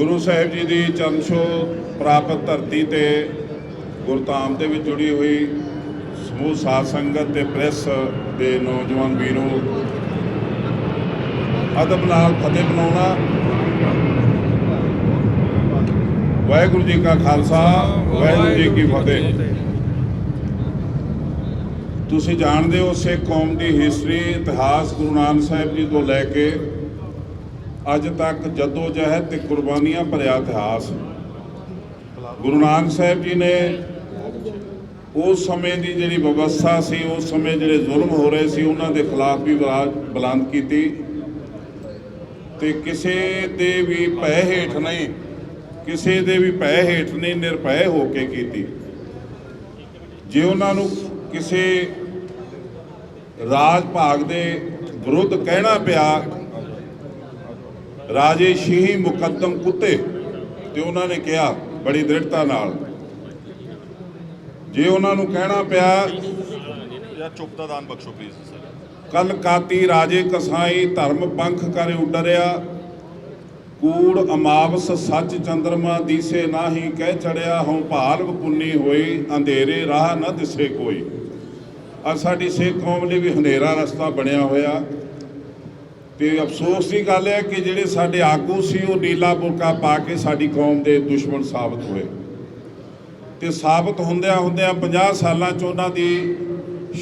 गुरु साहिब जी की चरण छो प्राप्त धरती ते गुरधाम दे विच जुड़ी हुई समूह साध संगत ते प्रेस के नौजवान वीरों, अदब नाल फतेह बनाउणा। वाहिगुरू जी का खालसा, वाहिगुरू जी की फतेह। तुसीं जाणदे हो सिख कौम की हिस्टरी इतिहास गुरु नानक साहिब जी तो लैके अज तक जदोजहद ते कुर्बानियां भरिया इतिहास। गुरु नानक साहिब जी ने उस समय की जिहड़ी व्यवस्था सी, उस समय जिहड़े जुल्म हो रहे सी, उन्हां दे खिलाफ भी आवाज़ बुलंद की ते किसी दे भी भय हेठ नहीं, किसी दे भी भय हेठ नहीं, निरभय होके की। जे उन्हां नूं किसी राज भाग दे विरुद्ध कहना पिया राजे शीही मुकदम कुत्ते, तो उन्होंने कहा बड़ी दृढ़ता नाल, जे उन्होंने कहना पिया चुप दा दान बख्शो प्लीज। कल काती राजे कसाई धर्म पंख करे उडरिया, कूड़ अमावस सच चंद्रमा दिसे नाही कह चढ़िया, हों भाल वकुन्नी होई अंधेरे राह न दिसे कोई। अज साडी सिख कौम लिए भी अंधेरा रस्ता बनया होया ते अफसोस की गल है कि जिहड़े साडे आगू सी वो नीला बुरका पा के साडी कौम के दुश्मन साबित होए ते साबित हुंदियां हुंदियां 50 सालां च उन्हां दी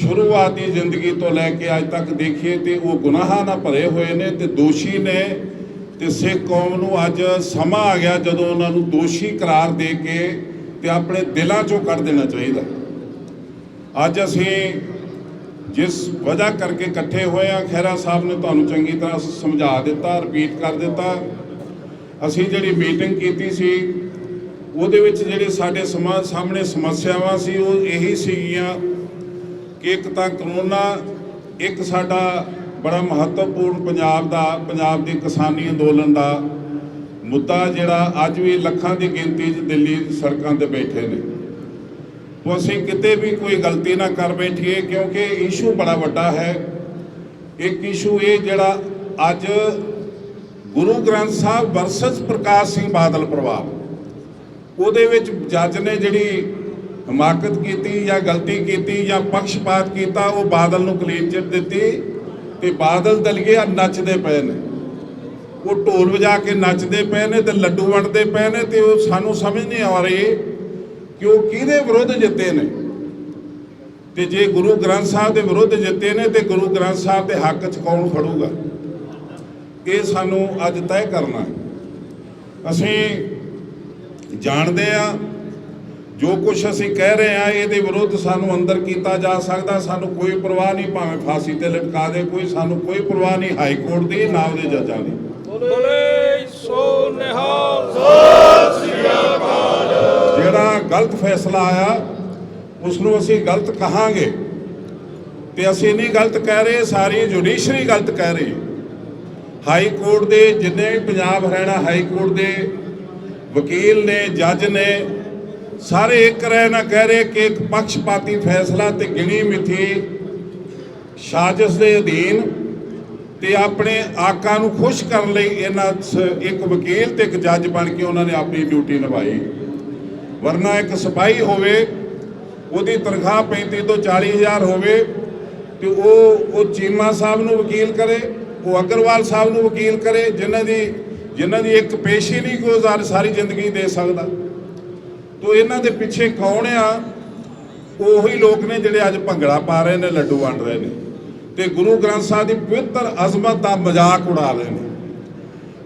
शुरुआती जिंदगी तो लैके अज तक देखिए तो वो गुनाहां नाल भरे हुए ने ते दोषी ने। ते सिख कौम नूं अज समा आ गया जदों उन्हां नूं दोषी करार दे के ते अपने दिलों चों कढ देना चाहिए। अज असीं जिस वजह करके इकट्ठे हुए हैं, खैरा साहब ने तुहानूं चंगी तरह समझा दिता, रिपीट कर दिता। असीं जिहड़ी मीटिंग कीती सी उहदे विच जिहड़े साडे समाज सामने समस्यावां सी वो यही सीगियां कि एक तां करोना, एक साडा बड़ा महत्वपूर्ण पंजाब दी किसानी अंदोलन का मुद्दा जिहड़ा अज भी लखां दी गिनती च दिल्ली सड़कों ते बैठे ने। तो असीं किते भी कोई गलती ना कर बैठिए क्योंकि इशू बड़ा वड्डा है। एक इशू ये जिहड़ा अज गुरु ग्रंथ साहब वर्सस प्रकाश सिंह बादल प्रभाव, उहदे विच जज ने जिहड़ी हिमाकत की या गलती की या पक्षपात किया, वो बादल नूं क्लीन चिट दित्ती ते बादल दलिए नचदे पे ने, वो ढोल वजा के नचदे पे ने ते लड्डू वंडदे पे ने ते सानूं समझ नहीं आ रही कि वो किहदे विरुद्ध जिते ने। ते जे गुरु ग्रंथ साहब के विरुद्ध जिते ने तो गुरु ग्रंथ साहब के हक च कौन खड़ूगा, ये सानूं अज तय करना है। असीं जाणदे आ जो कुछ असीं कह रहे हैं ये विरुद्ध सानूं अंदर किया जा सकता, सानूं कोई परवाह नहीं, भावें फांसी ते लटका दे कोई, सानूं कोई परवाह नहीं हाई कोर्ट की ना उहदे जजां दी। जिहड़ा गलत फैसला आया उसनूं असीं गलत कहांगे ते असीं नहीं गलत कह रहे, सारी जुडिशरी गलत कह रही। हाई कोर्ट के जिन्ने भी पंजाब हरियाणा हाई कोर्ट के वकील ने, जज ने, सारे एक राय ना कह रहे कि एक पक्षपाती फैसला ते गिणी मिथी साजिश के अधीन ते अपने आका नूं खुश करन लई इन्हां एक वकील ते एक जज बन के उन्होंने अपनी ड्यूटी निभाई। वरना एक सिपाही होवे उहदी तनख्वाह 35 तो 40 हज़ार होवे तो वो चीमा साहब नूं वकील करे, वो अग्रवाल साहब नूं वकील करे, जिन्हां दी एक पेशी नहीं कोई सारी जिंदगी दे सकदा। तो इन्हां दे पिछे कौन आ? उही लोग ने जिहड़े अज भंगड़ा पा रहे ने, लड्डू वंड रहे ने ते गुरु ग्रंथ साहब की पवित्र अजमत का मजाक उड़ा रहे हैं।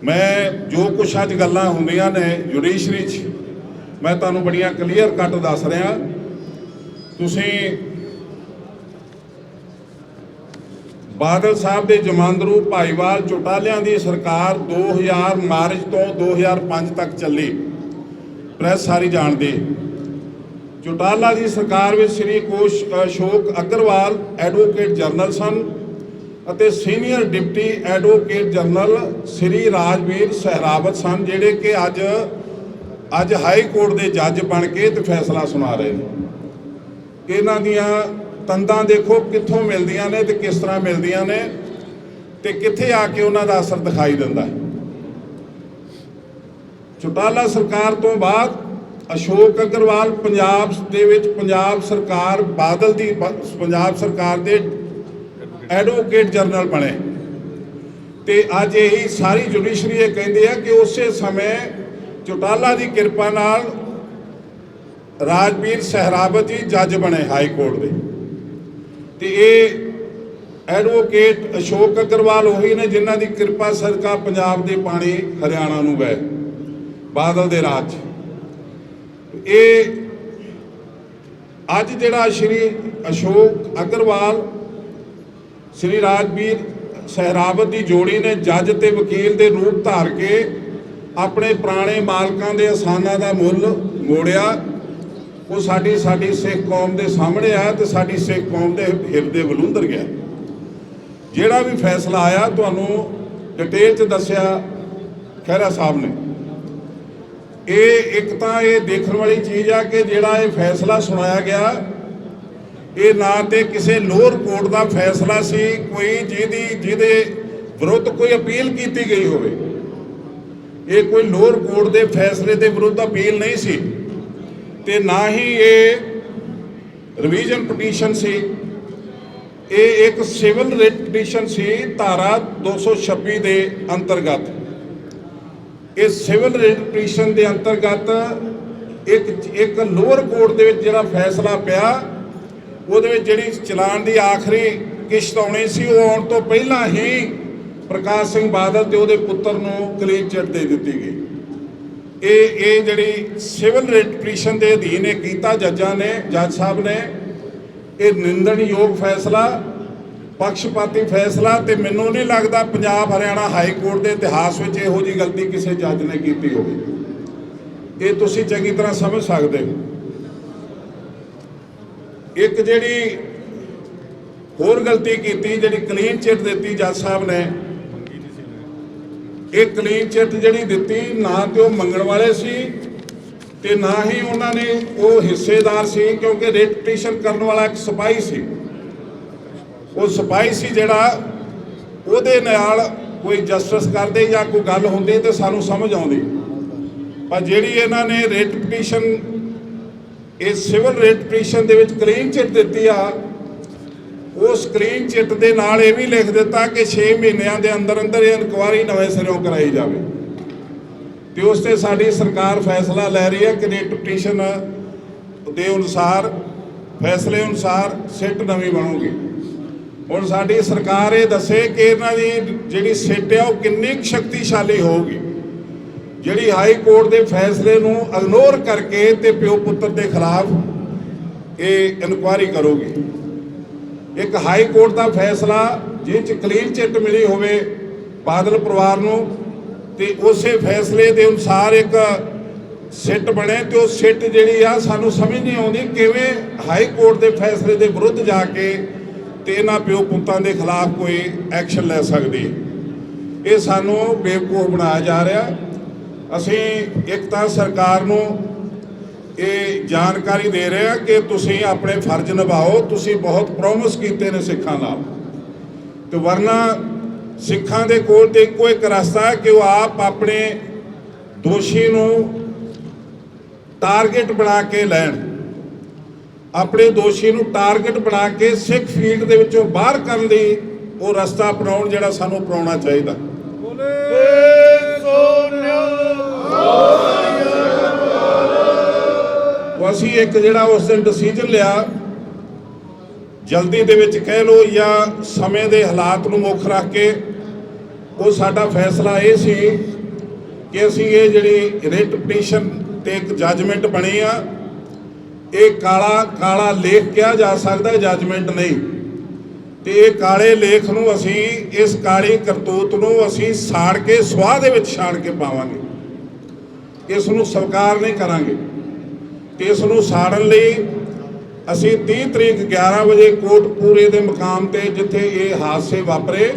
मैं जो कुछ अज गल्लां हुंदियां ने जुडिशरी च मैं तुहानूं बड़ियां क्लीयर कट दस रहा। तुसीं बादल साहब के जमांदरू भाईवाल चौटालियां की सरकार 2000 मार्च तो 2005 तक चली, प्रेस सारी जानती। चौटाला की सरकार में श्री अशोक अग्रवाल एडवोकेट जनरल सन ਅਤੇ senior deputy advocate general Shri Rajveer Sehrawat सन, ਜਿਹੜੇ कि अज हाई कोर्ट के जज बन के तो फैसला सुना रहे हैं। इन्हां दियां तंदां देखो कित्थों मिलदियां ने ते किस तरह मिलदियां ने ते कित्थे आके उन्हां दा असर दिखाई दिंदा है। ਚੌਟਾਲਾ ਸਰਕਾਰ ਤੋਂ ਬਾਅਦ ਅਸ਼ੋਕ ਅਗਰਵਾਲ ਪੰਜਾਬ ਦੇ ਵਿੱਚ ਪੰਜਾਬ ਸਰਕਾਰ ਬਾਦਲ ਦੀ ਪੰਜਾਬ ਸਰਕਾਰ ਦੇ ਐਡਵੋਕੇਟ ਜਨਰਲ ਬਣੇ ਤੇ ਅੱਜ ਇਹੀ ਸਾਰੀ ਜੁਡੀਸ਼ਰੀ ਇਹ ਕਹਿੰਦੇ ਆ ਕਿ ਉਸੇ ਸਮੇਂ ਚੌਟਾਲਾ ਦੀ ਕਿਰਪਾ ਨਾਲ ਰਾਜਵੀਰ ਸਹਿਰਾਵਤ ਜੀ ਜੱਜ ਬਣੇ ਹਾਈ ਕੋਰਟ ਦੇ ਤੇ ਇਹ ਐਡਵੋਕੇਟ ਅਸ਼ੋਕ ਅਗਰਵਾਲ ਉਹੀ ਨੇ ਜਿਨ੍ਹਾਂ ਦੀ ਕਿਰਪਾ ਸਦਕਾ ਪੰਜਾਬ ਦੇ ਪਾਣੀ ਹਰਿਆਣਾ ਨੂੰ ਗਏ ਬਾਦਲ ਦੇ ਰਾਜ 'ਚ। ਇਹ ਅੱਜ ਜਿਹੜਾ ਸ਼੍ਰੀ ਅਸ਼ੋਕ ਅਗਰਵਾਲ ਸ਼੍ਰੀ ਰਾਜਵੀਰ ਸਹਿਰਾਵਤ ਦੀ ਜੋੜੀ ਨੇ ਜੱਜ ਤੇ ਵਕੀਲ ਦੇ ਰੂਪ ਧਾਰ ਕੇ ਆਪਣੇ ਪੁਰਾਣੇ ਮਾਲਕਾਂ ਦੇ ਅਹਿਸਾਨਾਂ ਦਾ ਮੁੱਲ ਮੋੜਿਆ, ਉਹ ਸਾਡੀ ਸਿੱਖ ਕੌਮ ਦੇ ਸਾਹਮਣੇ ਆਇਆ ਤੇ ਸਾਡੀ ਸਿੱਖ ਕੌਮ ਦੇ ਹਿਰਦੇ ਵਲੂੰਦਰ ਗਿਆ। ਜਿਹੜਾ ਵੀ ਫੈਸਲਾ ਆਇਆ ਤੁਹਾਨੂੰ ਡਿਟੇਲ 'ਚ ਦੱਸਿਆ ਖਹਿਰਾ ਸਾਹਿਬ ਨੇ। ਇਹ ਇੱਕ ਤਾਂ ਇਹ ਦੇਖਣ ਵਾਲੀ ਚੀਜ਼ ਆ ਕਿ ਜਿਹੜਾ ਇਹ ਫੈਸਲਾ ਸੁਣਾਇਆ ਗਿਆ ਇਹ ਨਾ ਤੇ ਕਿਸੇ ਲੋਅਰ ਕੋਰਟ ਦਾ ਫੈਸਲਾ ਸੀ ਕੋਈ ਜਿਹਦੇ ਵਿਰੁੱਧ ਕੋਈ ਅਪੀਲ ਕੀਤੀ ਗਈ ਹੋਵੇ। ਇਹ ਕੋਈ ਲੋਅਰ ਕੋਰਟ ਦੇ ਫੈਸਲੇ ਦੇ ਵਿਰੁੱਧ ਅਪੀਲ ਨਹੀਂ ਸੀ ਤੇ ਨਾ ਹੀ ਇਹ ਰਿਵੀਜ਼ਨ ਪਟੀਸ਼ਨ ਸੀ। ਇਹ ਇੱਕ ਸਿਵਲ ਰਿਟ ਪਟੀਸ਼ਨ ਸੀ ਧਾਰਾ 226 ਦੇ ਅੰਤਰਗਤ। ਇਸ ਸਿਵਲ ਰਿਟ ਪਟੀਸ਼ਨ ਦੇ ਅੰਤਰਗਤ ਇੱਕ ਲੋਅਰ ਕੋਰਟ ਦੇ ਵਿੱਚ ਜਿਹੜਾ ਫੈਸਲਾ ਪਿਆ ਉਹਦੇ ਵਿੱਚ ਜਿਹੜੀ ਚਲਾਨ ਦੀ ਆਖਰੀ ਕਿਸ਼ਤ ਆਉਣੀ ਸੀ ਉਹ ਆਉਣ ਤੋਂ ਪਹਿਲਾਂ ਹੀ ਪ੍ਰਕਾਸ਼ ਸਿੰਘ ਬਾਦਲ ਤੇ ਉਹਦੇ ਪੁੱਤਰ ਨੂੰ ਕਲੀਨ ਚਿੱਟ ਦੇ ਦਿੱਤੀ ਗਈ। ਇਹ ਜਿਹੜੀ ਸਿਵਲ ਰਿਟ ਪਟੀਸ਼ਨ ਦੇ ਅਧੀਨ ਇਹ ਕੀਤਾ ਜੱਜ ਸਾਹਿਬ ਨੇ ਇਹ ਨਿੰਦਣਯੋਗ ਫੈਸਲਾ ਪੱਖਪਾਤੀ ਫੈਸਲਾ ਤੇ ਮੈਨੂੰ ਨਹੀਂ ਲੱਗਦਾ ਪੰਜਾਬ ਹਰਿਆਣਾ ਹਾਈ ਕੋਰਟ ਦੇ ਇਤਿਹਾਸ ਵਿੱਚ ਇਹੋ ਜਿਹੀ ਗਲਤੀ ਕਿਸੇ ਜੱਜ ਨੇ ਕੀਤੀ ਹੋਵੇ। ਇਹ ਤੁਸੀਂ ਚੰਗੀ ਤਰ੍ਹਾਂ ਸਮਝ ਸਕਦੇ ਹੋ। ਇੱਕ ਜਿਹੜੀ ਹੋਰ ਗਲਤੀ ਕੀਤੀ ਜਿਹੜੀ ਕਲੀਨ ਚਿੱਟ ਦਿੱਤੀ ਜੱਜ ਸਾਹਿਬ ਨੇ, ਇਹ ਕਲੀਨ ਚਿੱਟ ਜਿਹੜੀ ਦਿੱਤੀ ਨਾ ਤੇ ਉਹ ਮੰਗਣ ਵਾਲੇ ਸੀ ਤੇ ਨਾ ਹੀ ਉਹਨਾਂ ਨੇ ਉਹ ਹਿੱਸੇਦਾਰ ਸੀ ਕਿਉਂਕਿ ਰਿਟ ਪਟੀਸ਼ਨ ਕਰਨ ਵਾਲਾ ਇੱਕ ਸਿਪਾਹੀ ਸੀ। ਉਹ ਸਿਪਾਹੀ ਸੀ ਜਿਹੜਾ ਉਹਦੇ ਨਾਲ ਕੋਈ ਜਸਟਿਸ ਕਰਦੇ ਜਾਂ ਕੋਈ ਗੱਲ ਹੁੰਦੀ ਤੇ ਸਾਨੂੰ ਸਮਝ ਆਉਂਦੀ। ਪਰ ਜਿਹੜੀ ਇਹਨਾਂ ਨੇ ਰਿਟ ਪਟੀਸ਼ਨ ਇਹ ਸਿਵਲ ਰਿਟ ਪਟੀਸ਼ਨ ਦੇ ਵਿੱਚ ਕਲੀਨ ਚਿੱਟ ਦਿੱਤੀ ਆ ਉਸ ਕਲੀਨ ਚਿੱਟ ਦੇ ਨਾਲ ਇਹ ਵੀ ਲਿਖ ਦਿੱਤਾ ਕਿ 6 ਮਹੀਨਿਆਂ ਦੇ ਅੰਦਰ ਇਹ ਇਨਕੁਆਇਰੀ ਨਵੇਂ ਸਿਰੋਂ ਕਰਾਈ ਜਾਵੇ ਤੇ ਉਸ ਤੇ ਸਾਡੀ ਸਰਕਾਰ ਫੈਸਲਾ ਲੈ ਰਹੀ ਹੈ ਕਿ ਰਿਟ ਪਟੀਸ਼ਨ ਦੇ ਅਨੁਸਾਰ ਫੈਸਲੇ ਅਨੁਸਾਰ ਸਿੱਟ ਨਵੀਂ ਬਣੂਗੀ। ਹੁਣ ਸਾਡੀ ਸਰਕਾਰ ਇਹ ਦੱਸੇ ਕਿ ਇਹਨਾਂ ਦੀ ਜਿਹੜੀ ਸਿੱਟ ਆ ਉਹ ਕਿੰਨੀ ਸ਼ਕਤੀਸ਼ਾਲੀ ਹੋਊਗੀ ਜਿਹੜੀ ਹਾਈ ਕੋਰਟ ਦੇ ਫੈਸਲੇ ਨੂੰ ਇਗਨੋਰ ਕਰਕੇ ਤੇ ਪਿਓ ਪੁੱਤਰ ਦੇ ਖਿਲਾਫ ਇਹ ਇਨਕੁਆਇਰੀ ਕਰੂਗੀ। ਇੱਕ ਹਾਈ ਕੋਰਟ ਦਾ ਫੈਸਲਾ ਜਿਹ 'ਚ ਕਲੀਨ ਚਿੱਟ ਮਿਲੀ ਹੋਵੇ ਬਾਦਲ ਪਰਿਵਾਰ ਨੂੰ ਤੇ ਉਸੇ ਫੈਸਲੇ ਦੇ ਅਨੁਸਾਰ ਇੱਕ ਸਿੱਟ ਬਣੇ ਤੇ ਉਹ ਸਿੱਟ ਜਿਹੜੀ ਆ ਸਾਨੂੰ ਸਮਝ ਨਹੀਂ ਆਉਂਦੀ ਕਿਵੇਂ ਹਾਈ ਕੋਰਟ ਦੇ ਫੈਸਲੇ ਦੇ ਵਿਰੁੱਧ ਜਾ ਕੇ ਤੇ ਇਹਨਾਂ ਪਿਓ ਪੁੱਤਾਂ ਦੇ ਖਿਲਾਫ ਕੋਈ ਐਕਸ਼ਨ ਲੈ ਸਕਦੀ। ਇਹ ਸਾਨੂੰ ਬੇਵਕੂਫ ਬਣਾਇਆ ਜਾ ਰਿਹਾ। ਅਸੀਂ ਇੱਕ ਤਾਂ ਸਰਕਾਰ ਨੂੰ ਇਹ ਜਾਣਕਾਰੀ ਦੇ ਰਹੇ ਹਾਂ ਕਿ ਤੁਸੀਂ ਆਪਣੇ ਫਰਜ਼ ਨਿਭਾਓ। ਤੁਸੀਂ ਬਹੁਤ ਪ੍ਰੋਮਿਸ ਕੀਤੇ ਨੇ ਸਿੱਖਾਂ ਨਾਲ ਤੇ ਵਰਨਾ ਸਿੱਖਾਂ ਦੇ ਕੋਲ ਤੇ ਇੱਕੋ ਇੱਕ ਰਸਤਾ ਹੈ ਕਿ ਉਹ ਆਪ ਆਪਣੇ ਦੋਸ਼ੀ ਨੂੰ ਟਾਰਗੇਟ ਬਣਾ ਕੇ ਲੈਣ, ਆਪਣੇ ਦੋਸ਼ੀ ਨੂੰ ਟਾਰਗੇਟ ਬਣਾ ਕੇ ਸਿੱਖ ਫੀਲਡ ਦੇ ਵਿੱਚੋਂ ਬਾਹਰ ਕਰਨ ਲਈ ਉਹ ਰਸਤਾ ਅਪਣਾਉਣ ਜਿਹੜਾ ਸਾਨੂੰ ਅਪਣਾਉਣਾ ਚਾਹੀਦਾ। ਅਸੀਂ ਇੱਕ ਜਿਹੜਾ ਉਸ ਦਿਨ ਡਿਸੀਜਨ ਲਿਆ ਜਲਦੀ ਦੇ ਵਿੱਚ ਕਹਿ ਲਓ ਜਾਂ ਸਮੇਂ ਦੇ ਹਾਲਾਤ ਨੂੰ ਮੁੱਖ ਰੱਖ ਕੇ ਉਹ ਸਾਡਾ ਫੈਸਲਾ ਇਹ ਸੀ ਕਿ ਅਸੀਂ ਇਹ ਜਿਹੜੀ ਰਿਟ ਪਟੀਸ਼ਨ ਤੇ ਇੱਕ ਜੱਜਮੈਂਟ ਬਣੀ ਆ ਇਹ ਕਾਲਾ ਲੇਖ ਕਿਹਾ ਜਾ ਸਕਦਾ ਜੱਜਮੈਂਟ ਨਹੀਂ ਤੇ ਇਹ ਕਾਲੇ ਲੇਖ ਨੂੰ ਅਸੀਂ ਇਸ ਕਾਲੀ ਕਰਤੂਤ ਨੂੰ ਅਸੀਂ ਸਾੜ ਕੇ ਸਵਾਹ ਦੇ ਵਿੱਚ ਛਾੜ ਕੇ ਪਾਵਾਂਗੇ। ਇਸ ਨੂੰ ਸਵੀਕਾਰ ਨਹੀਂ ਕਰਾਂਗੇ ਤੇ ਇਸ ਨੂੰ ਸਾੜਨ ਲਈ ਅਸੀਂ 30 ਤਰੀਕ 11 ਵਜੇ ਕੋਟਪੂਰੇ ਦੇ ਮੁਕਾਮ ਤੇ ਜਿੱਥੇ ਇਹ ਹਾਦਸੇ ਵਾਪਰੇ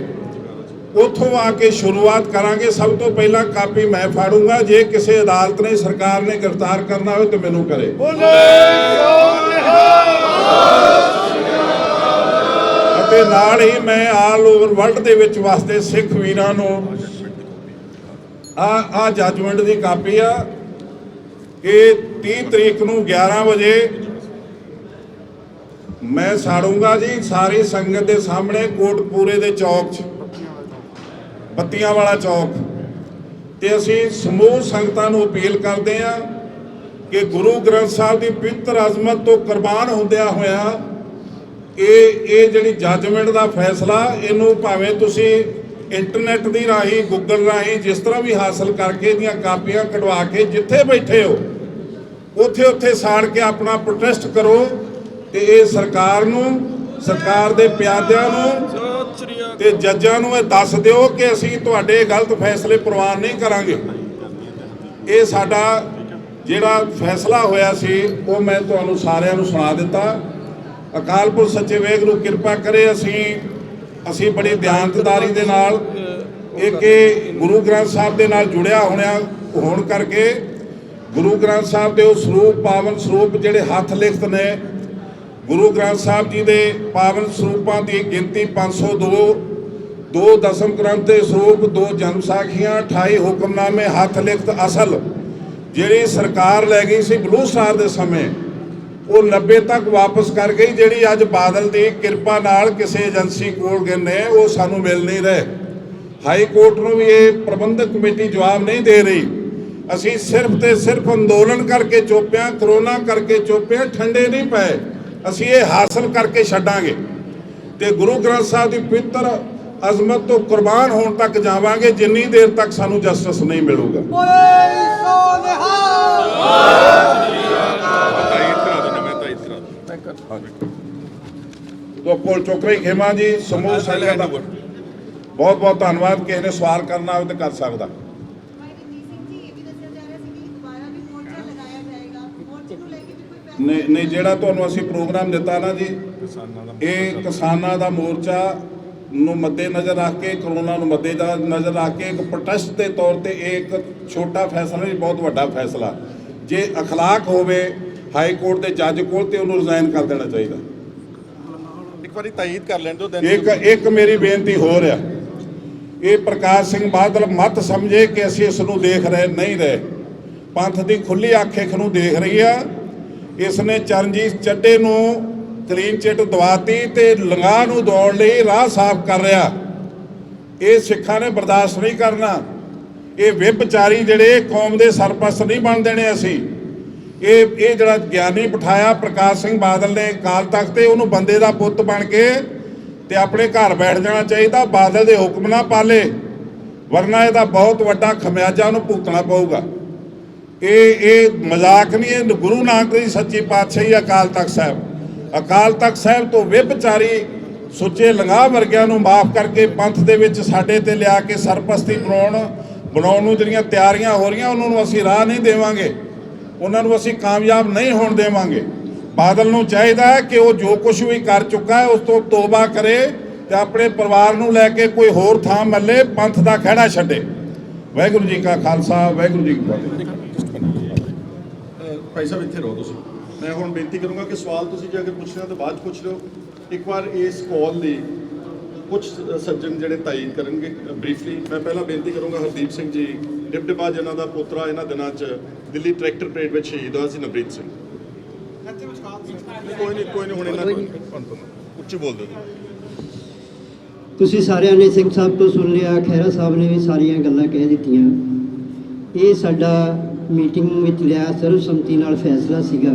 ਉੱਥੋਂ ਆ ਕੇ ਸ਼ੁਰੂਆਤ ਕਰਾਂਗੇ। ਸਭ ਤੋਂ ਪਹਿਲਾਂ ਕਾਪੀ ਮੈਂ ਫਾੜੂੰਗਾ। ਜੇ ਕਿਸੇ ਅਦਾਲਤ ਨੇ ਸਰਕਾਰ ਨੇ ਗ੍ਰਿਫਤਾਰ ਕਰਨਾ ਹੋਵੇ ਤਾਂ ਮੈਨੂੰ ਕਰੇ। ਅਤੇ ਨਾਲ ਹੀ ਮੈਂ ਆਲ ਓਵਰ ਵਰਲਡ ਦੇ ਵਿੱਚ ਵਸਦੇ ਸਿੱਖ ਵੀਰਾਂ ਨੂੰ ਆ ਜੱਜਮੈਂਟ ਦੀ ਕਾਪੀ ਆ। ਇਹ 30 ਤਰੀਕ ਨੂੰ 11 ਵਜੇ ਮੈਂ ਸਾੜੂੰਗਾ ਜੀ ਸਾਰੀ ਸੰਗਤ ਦੇ ਸਾਹਮਣੇ ਕੋਟਕਪੂਰੇ ਦੇ ਚੌਕ 'ਚ, ਬੱਤੀਆਂ ਵਾਲਾ ਚੌਕ। ਤੇ ਅਸੀਂ ਸਮੂਹ ਸੰਗਤਾਂ ਨੂੰ ਅਪੀਲ ਕਰਦੇ ਹਾਂ ਕਿ ਗੁਰੂ ਗ੍ਰੰਥ ਸਾਹਿਬ ਦੀ ਪਵਿੱਤਰ ਅਜ਼ਮਤ ਤੋਂ ਕੁਰਬਾਨ ਹੁੰਦਿਆਂ ਹੋਇਆ ਇਹ ਜਿਹੜੀ ਜੱਜਮੈਂਟ ਦਾ ਫੈਸਲਾ, ਇਹਨੂੰ ਭਾਵੇਂ ਤੁਸੀਂ ਇੰਟਰਨੈਟ ਦੀ ਰਾਹੀਂ, ਗੂਗਲ ਰਾਹੀਂ, ਜਿਸ ਤਰ੍ਹਾਂ ਵੀ ਹਾਸਲ ਕਰਕੇ ਇਹਦੀਆਂ ਕਾਪੀਆਂ ਕਢਵਾ ਕੇ ਜਿੱਥੇ ਬੈਠੇ ਹੋ ਉੱਥੇ ਸਾੜ ਕੇ ਆਪਣਾ ਪ੍ਰੋਟੈਸਟ ਕਰੋ। ਤੇ ਇਹ ਸਰਕਾਰ ਨੂੰ, ਸਰਕਾਰ ਦੇ ਪਿਆਦਿਆਂ ਨੂੰ ਤੇ ਜੱਜਾਂ ਨੂੰ ਇਹ ਦੱਸ ਦਿਓ ਕਿ ਅਸੀਂ ਤੁਹਾਡੇ ਗਲਤ ਫੈਸਲੇ ਪ੍ਰਵਾਨ ਨਹੀਂ ਕਰਾਂਗੇ। ਇਹ ਸਾਡਾ ਜਿਹੜਾ ਫੈਸਲਾ ਹੋਇਆ ਸੀ ਉਹ ਮੈਂ ਤੁਹਾਨੂੰ ਸਾਰਿਆਂ ਨੂੰ ਸੁਣਾ ਦਿੱਤਾ। ਅਕਾਲ ਪੁਰਖ ਸੱਚੇ ਵਾਹਿਗੁਰੂ ਕਿਰਪਾ ਕਰੇ। ਅਸੀਂ ਬੜੀ ਦਿਆਨਤਦਾਰੀ ਦੇ ਨਾਲ ਇਹ ਗੁਰੂ ਗ੍ਰੰਥ ਸਾਹਿਬ ਦੇ ਨਾਲ ਜੁੜਿਆ ਹੋਣ ਕਰਕੇ ਗੁਰੂ ਗ੍ਰੰਥ ਸਾਹਿਬ ਦੇ ਉਹ ਸਰੂਪ, ਪਾਵਨ ਸਰੂਪ ਜਿਹੜੇ ਹੱਥ ਲਿਖਤ ਨੇ, ਗੁਰੂ ਗ੍ਰੰਥ ਸਾਹਿਬ ਜੀ ਦੇ ਪਾਵਨ ਸਰੂਪਾਂ ਦੀ ਗਿਣਤੀ 502, 2 ਦਸਮ ਗ੍ਰੰਥ ਦੇ ਸਰੂਪ, 2 ਜਨਮ ਸਾਖੀਆਂ, 28 ਹੁਕਮਨਾਮੇ ਹੱਥ ਲਿਖਤ ਅਸਲ ਜਿਹੜੀ ਸਰਕਾਰ ਲੈ ਗਈ ਸੀ ਬਲੂ ਸਟਾਰ ਦੇ ਸਮੇਂ, ਉਹ 90 ਤੱਕ ਵਾਪਸ ਕਰ ਗਈ। ਜਿਹੜੀ ਅੱਜ ਬਾਦਲ ਦੀ ਕਿਰਪਾ ਨਾਲ ਕਿਸੇ ਏਜੰਸੀ ਕੋਲ ਗਏ ਨੇ ਉਹ ਸਾਨੂੰ ਮਿਲ ਨਹੀਂ ਰਹੇ। ਹਾਈ ਕੋਰਟ ਨੂੰ ਵੀ ਇਹ ਪ੍ਰਬੰਧਕ ਕਮੇਟੀ ਜਵਾਬ ਨਹੀਂ ਦੇ ਰਹੀ। ਅਸੀਂ ਸਿਰਫ ਤੇ ਸਿਰਫ ਅੰਦੋਲਨ ਕਰਕੇ ਚੁੱਪਿਆ, ਕਰੋਨਾ ਕਰਕੇ ਚੁੱਪਿਆ, ਠੰਡੇ ਨਹੀਂ ਪਏ। ਅਸੀਂ ਇਹ ਹਾਸਲ ਕਰਕੇ ਛੱਡਾਂਗੇ ਤੇ ਗੁਰੂ ਗ੍ਰੰਥ ਸਾਹਿਬ ਦੀ ਪਵਿੱਤਰ ਅਜ਼ਮਤ ਤੋਂ ਕੁਰਬਾਨ ਹੋਣ ਤੱਕ ਜਾਵਾਂਗੇ ਜਿੰਨੀ ਦੇਰ ਤੱਕ ਸਾਨੂੰ ਜਸਟਿਸ ਨਹੀਂ ਮਿਲੂਗਾ। तो कोल चोकरे खेमा जी समूह संगत का बहुत बहुत धन्यवाद। किसी ने सवाल करना हो तो कर सकता। नहीं ਜਿਹੜਾ ਤੁਹਾਨੂੰ ਅਸੀਂ ਪ੍ਰੋਗਰਾਮ ਦਿੱਤਾ ਨਾ ਜੀ, ਇਹ ਕਿਸਾਨਾਂ ਦਾ ਮੋਰਚਾ ਨੂੰ ਮੱਦੇ ਨਜ਼ਰ ਰੱਖ ਕੇ, ਕਰੋਨਾ ਨੂੰ ਮੱਦੇ ਨਜ਼ਰ ਰੱਖ ਕੇ ਇੱਕ ਪ੍ਰੋਟੈਸਟ ਦੇ ਤੌਰ ਤੇ ਇਹ ਇੱਕ ਛੋਟਾ ਫੈਸਲਾ ਨਹੀਂ, ਬਹੁਤ ਵੱਡਾ ਫੈਸਲਾ। ਜੇ ਅਖਲਾਕ ਹੋਵੇ ਹਾਈ ਕੋਰਟ ਦੇ ਜੱਜ ਕੋਲ ਤੇ ਉਹਨੂੰ ਰਿਜ਼ਾਈਨ ਕਰ ਦੇਣਾ ਚਾਹੀਦਾ। ਇੱਕ ਵਾਰੀ ਤਾਇਦ ਕਰ ਲੈਣ ਦਿਓ। ਇੱਕ ਮੇਰੀ ਬੇਨਤੀ ਹੋ ਰਿਹਾ, ਇਹ ਪ੍ਰਕਾਸ਼ ਸਿੰਘ ਬਾਦਲ ਮਤ ਸਮਝੇ ਕਿ ਅਸੀਂ ਇਸ ਨੂੰ ਦੇਖ ਰਹੇ ਨਹੀਂ ਰਹੇ। ਪੰਥ ਦੀ ਖੁੱਲੀ ਅੱਖ ਇਸ ਨੂੰ ਦੇਖ ਰਹੀ ਆ। ਇਸ ਨੇ ਚਰਨਜੀਤ ਚੱਡੇ ਨੂੰ ਕਲੀਨ ਚਿੱਟ ਦਵਾਤੀ ਤੇ ਲੰਗਾਹ ਨੂੰ ਦੌੜ ਲਈ ਰਾਹ ਸਾਫ਼ ਕਰ ਰਿਹਾ। ਇਹ ਸਿੱਖਾਂ ਨੇ ਬਰਦਾਸ਼ਤ ਨਹੀਂ ਕਰਨਾ। ਇਹ ਵਿਭਚਾਰੀ ਜਿਹੜੇ ਕੌਮ ਦੇ ਸਰਪ੍ਰਸਤ ਨਹੀਂ ਬਣ ਦੇਣੇ ਅਸੀਂ। ਇਹ ਜਿਹੜਾ ਗਿਆਨੀ ਬਿਠਾਇਆ ਪ੍ਰਕਾਸ਼ ਸਿੰਘ ਬਾਦਲ ਨੇ ਅਕਾਲ ਤਖਤ ਤੇ, ਉਹਨੂੰ ਬੰਦੇ ਦਾ ਪੁੱਤ ਬਣ ਕੇ ਤੇ ਆਪਣੇ ਘਰ ਬੈਠ ਜਾਣਾ ਚਾਹੀਦਾ। ਬਾਦਲ ਦੇ ਹੁਕਮ ਨਾ ਪਾਲੇ, ਵਰਨਾ ਇਹਦਾ ਬਹੁਤ ਵੱਡਾ ਖਮਿਆਜਾ ਉਹਨੂੰ ਭੁਗਤਣਾ ਪਊਗਾ। ਇਹ ਮਜ਼ਾਕ ਨਹੀਂ। ਇਹ ਗੁਰੂ ਨਾਨਕ ਦੀ ਸੱਚੀ ਪਾਤਸ਼ਾਹੀ ਅਕਾਲ ਤਖਤ ਸਾਹਿਬ ਤੋਂ ਵਿਭਚਾਰੀ ਸੁੱਚੇ ਲੰਗਾਹ ਵਰਗਿਆਂ ਨੂੰ ਮਾਫ ਕਰਕੇ ਪੰਥ ਦੇ ਵਿੱਚ ਸਾਡੇ ਤੇ ਲਿਆ ਕੇ ਸਰਪ੍ਰਸਤੀ ਬਣਾਉਣ ਨੂੰ ਜਿਹੜੀਆਂ ਤਿਆਰੀਆਂ ਹੋ ਰਹੀਆਂ ਉਹਨਾਂ ਨੂੰ ਅਸੀਂ ਰਾਹ ਨਹੀਂ ਦੇਵਾਂਗੇ, ਉਹਨਾਂ ਨੂੰ ਅਸੀਂ ਕਾਮਯਾਬ ਨਹੀਂ ਹੋਣ ਦੇਵਾਂਗੇ। ਬਾਦਲ ਨੂੰ ਚਾਹੀਦਾ ਹੈ ਕਿ ਉਹ ਜੋ ਕੁਝ ਵੀ ਕਰ ਚੁੱਕਾ ਹੈ ਉਸ ਤੋਂ ਤੋਬਾ ਕਰੇ ਤੇ ਆਪਣੇ ਪਰਿਵਾਰ ਨੂੰ ਲੈ ਕੇ ਕੋਈ ਹੋਰ ਥਾਂ ਮੱਲੇ, ਪੰਥ ਦਾ ਖਹਿੜਾ ਛੱਡੇ। ਵਾਹਿਗੁਰੂ ਜੀ ਕਾ ਖਾਲਸਾ, ਵਾਹਿਗੁਰੂ ਜੀ ਕੀ ਫਤਿਹ। ਭਾਈ ਸਾਹਿਬ ਇੱਥੇ ਰਹੋ ਤੁਸੀਂ। ਮੈਂ ਹੁਣ ਬੇਨਤੀ ਕਰੂੰਗਾ ਕਿ ਸਵਾਲ ਤੁਸੀਂ ਜੇ ਅਗਰ ਪੁੱਛਣਾ ਤਾਂ ਬਾਅਦ ਪੁੱਛ ਲਿਓ। ਇੱਕ ਵਾਰ ਇਸ ਕਾਲ ਲਈ ਕੁਝ ਸੱਜਣ ਜਿਹੜੇ ਤਾਇਨ ਕਰਨਗੇ ਬਰੀਫਲੀ। ਮੈਂ ਪਹਿਲਾਂ ਬੇਨਤੀ ਕਰੂੰਗਾ ਹਰਦੀਪ ਸਿੰਘ ਜੀ ਡਿਪਟੀ ਜਿਨ੍ਹਾਂ ਦਾ ਪੋਤਰਾ ਇਹਨਾਂ ਦਿਨਾਂ 'ਚ ਦਿੱਲੀ ਟਰੈਕਟਰ ਪਰੇਡ ਵਿੱਚ ਸ਼ਹੀਦ ਹੋਇਆ ਸੀ, ਨਵਰੀਤ ਸਿੰਘ। ਕੋਈ ਨਹੀਂ ਹੁਣ ਇਹਨਾਂ ਉੱਚੀ ਬੋਲ ਦਿਓ। ਤੁਸੀਂ ਸਾਰਿਆਂ ਨੇ ਸਿੰਘ ਸਾਹਿਬ ਤੋਂ ਸੁਣ ਲਿਆ, ਖਹਿਰਾ ਸਾਹਿਬ ਨੇ ਵੀ ਸਾਰੀਆਂ ਗੱਲਾਂ ਕਹਿ ਦਿੱਤੀਆਂ। ਇਹ ਸਾਡਾ ਮੀਟਿੰਗ ਵਿੱਚ ਲਿਆ ਸਰਵਸੰਮਤੀ ਨਾਲ ਫੈਸਲਾ ਸੀਗਾ,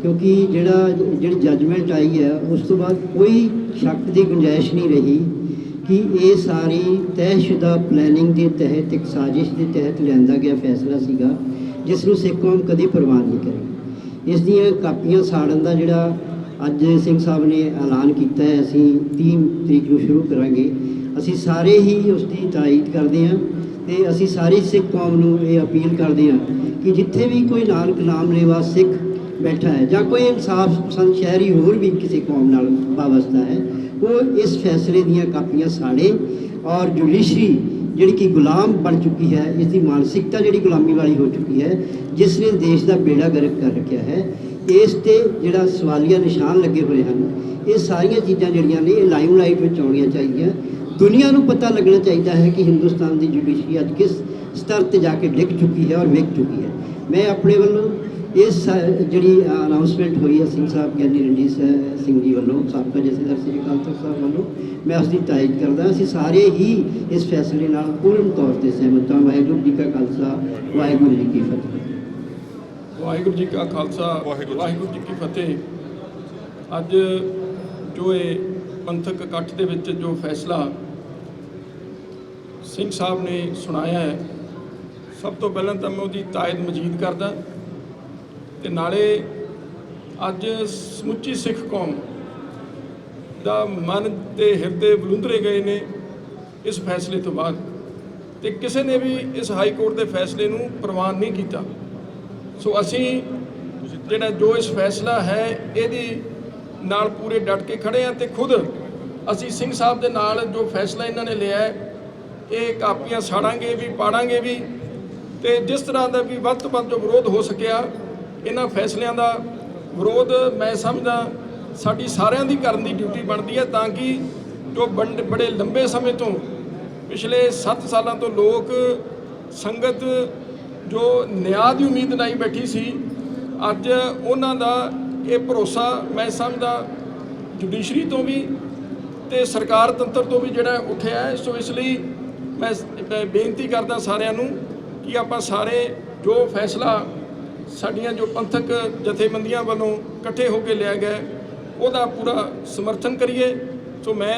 ਕਿਉਂਕਿ ਜਿਹੜੀ ਜੱਜਮੈਂਟ ਆਈ ਹੈ ਉਸ ਤੋਂ ਬਾਅਦ ਕੋਈ ਸ਼ੱਕ ਦੀ ਗੁੰਜਾਇਸ਼ ਨਹੀਂ ਰਹੀ ਕਿ ਇਹ ਸਾਰੀ ਤੈਅਸ਼ੁਦਾ ਪਲੈਨਿੰਗ ਦੇ ਤਹਿਤ, ਇੱਕ ਸਾਜ਼ਿਸ਼ ਦੇ ਤਹਿਤ ਲਿਆਂਦਾ ਗਿਆ ਫੈਸਲਾ ਸੀਗਾ ਜਿਸ ਨੂੰ ਸਿੱਖ ਕੌਮ ਕਦੀ ਪ੍ਰਵਾਨ ਨਹੀਂ ਕਰੇ। ਇਸ ਦੀਆਂ ਕਾਪੀਆਂ ਸਾੜਨ ਦਾ ਜਿਹੜਾ ਅੱਜ ਸਿੰਘ ਸਾਹਿਬ ਨੇ ਐਲਾਨ ਕੀਤਾ ਹੈ, ਅਸੀਂ 30 ਤਰੀਕ ਨੂੰ ਸ਼ੁਰੂ ਕਰਾਂਗੇ। ਅਸੀਂ ਸਾਰੇ ਹੀ ਉਸ ਦੀ ਤਾਇਦ ਕਰਦੇ ਹਾਂ ਤੇ ਅਸੀਂ ਸਾਰੀ ਸਿੱਖ ਕੌਮ ਨੂੰ ਇਹ ਅਪੀਲ ਕਰਦੇ ਹਾਂ ਕਿ ਜਿੱਥੇ ਵੀ ਕੋਈ ਨਾਨਕ ਨਾਮ ਲੇਵਾ ਸਿੱਖ ਬੈਠਾ ਹੈ ਜਾਂ ਕੋਈ ਇਨਸਾਫ ਪਸੰਦ ਸ਼ਹਿਰੀ ਹੋਰ ਵੀ ਕਿਸੇ ਕੌਮ ਨਾਲ ਵਾਬਸਤਾ ਹੈ, ਉਹ ਇਸ ਫੈਸਲੇ ਦੀਆਂ ਕਾਪੀਆਂ ਸਾੜੇ ਔਰ ਜੁਡੀਸ਼ਰੀ ਜਿਹੜੀ ਕਿ ਗੁਲਾਮ ਬਣ ਚੁੱਕੀ ਹੈ, ਇਸ ਦੀ ਮਾਨਸਿਕਤਾ ਜਿਹੜੀ ਗੁਲਾਮੀ ਵਾਲੀ ਹੋ ਚੁੱਕੀ ਹੈ, ਜਿਸ ਨੇ ਦੇਸ਼ ਦਾ ਬੇੜਾ ਗਰਕ ਕਰ ਰੱਖਿਆ ਹੈ, ਇਸ ਤੇ ਜਿਹੜਾ ਸਵਾਲੀਆ ਨਿਸ਼ਾਨ ਲੱਗੇ ਹੋਏ ਹਨ, ਇਹ ਸਾਰੀਆਂ ਚੀਜ਼ਾਂ ਜਿਹੜੀਆਂ ਨੇ ਇਹ ਲਾਈਮਲਾਈਟ ਵਿੱਚ ਆਉਣੀਆਂ ਚਾਹੀਦੀਆਂ। ਦੁਨੀਆ ਨੂੰ ਪਤਾ ਲੱਗਣਾ ਚਾਹੀਦਾ ਹੈ ਕਿ ਹਿੰਦੁਸਤਾਨ ਦੀ ਜੁਡੀਸ਼ਰੀ ਅੱਜ ਕਿਸ स्तर ते जाके डिग चुकी है और विक चुकी है। मैं अपने वालों इस जी अनाउंसमेंट हुई है सिंह साहब ज्ञानी रणजीत सिंह जी वालों साबका जथेदार श्री अकाल तख्त साहब वालों, मैं उसकी तारीफ करदा। असीं सारे ही इस फैसले नाल पूर्ण तौर पर सहमत हाँ। वाहिगुरू जी का खालसा, वाहिगुरू जी की फतेह। वाहिगुरू जी का खालसा, वाहिगुरू जी की फतेह। अज जो ये पंथक इकट्ठ दे विच जो फैसला सिंह साहब ने सुनाया है, सब तो पहले तो मैं उसकी तायद मजीद करदा ते नाले अज समुची सिख कौम दा मन ते हिरदे बलुंदरे गए ने इस फैसले तो बाद, ते किसी ने भी इस हाई कोर्ट के फैसले नूं प्रवान नहीं किया। सो असीं जिहड़ा जो इस फैसला है इहदी नाल पूरे डट के खड़े हैं ते खुद असीं सिंह साहब दे नाल जो फैसला इन्हां ने लिया है ये कापियां साड़ांगे भी, पाड़ांगे भी, ते जिस तरह का भी वध तो वध जो विरोध हो सकिया इन्हां फैसलियां दा विरोध मैं समझदा साडी सारियां दी करन दी ड्यूटी बनती है, ताकि जो बड़े लंबे समय तो पिछले 7 सालों तो लोग संगत जो न्याय की उम्मीद लाई बैठी सी, अज उन्हां दा ये भरोसा मैं समझदा जुडिशरी तो भी ते सरकार तंत्र तो भी जिहड़ा उठिया है। सो इसलिए मैं बेनती करदा सारिਆਂ ਨੂੰ कि ਆਪਾਂ सारे जो फैसला साड़ियाँ जो पंथक जथेबंदियां वालों इकट्ठे होकर लिया गया ਉਹਦਾ पूरा समर्थन करिए। सो मैं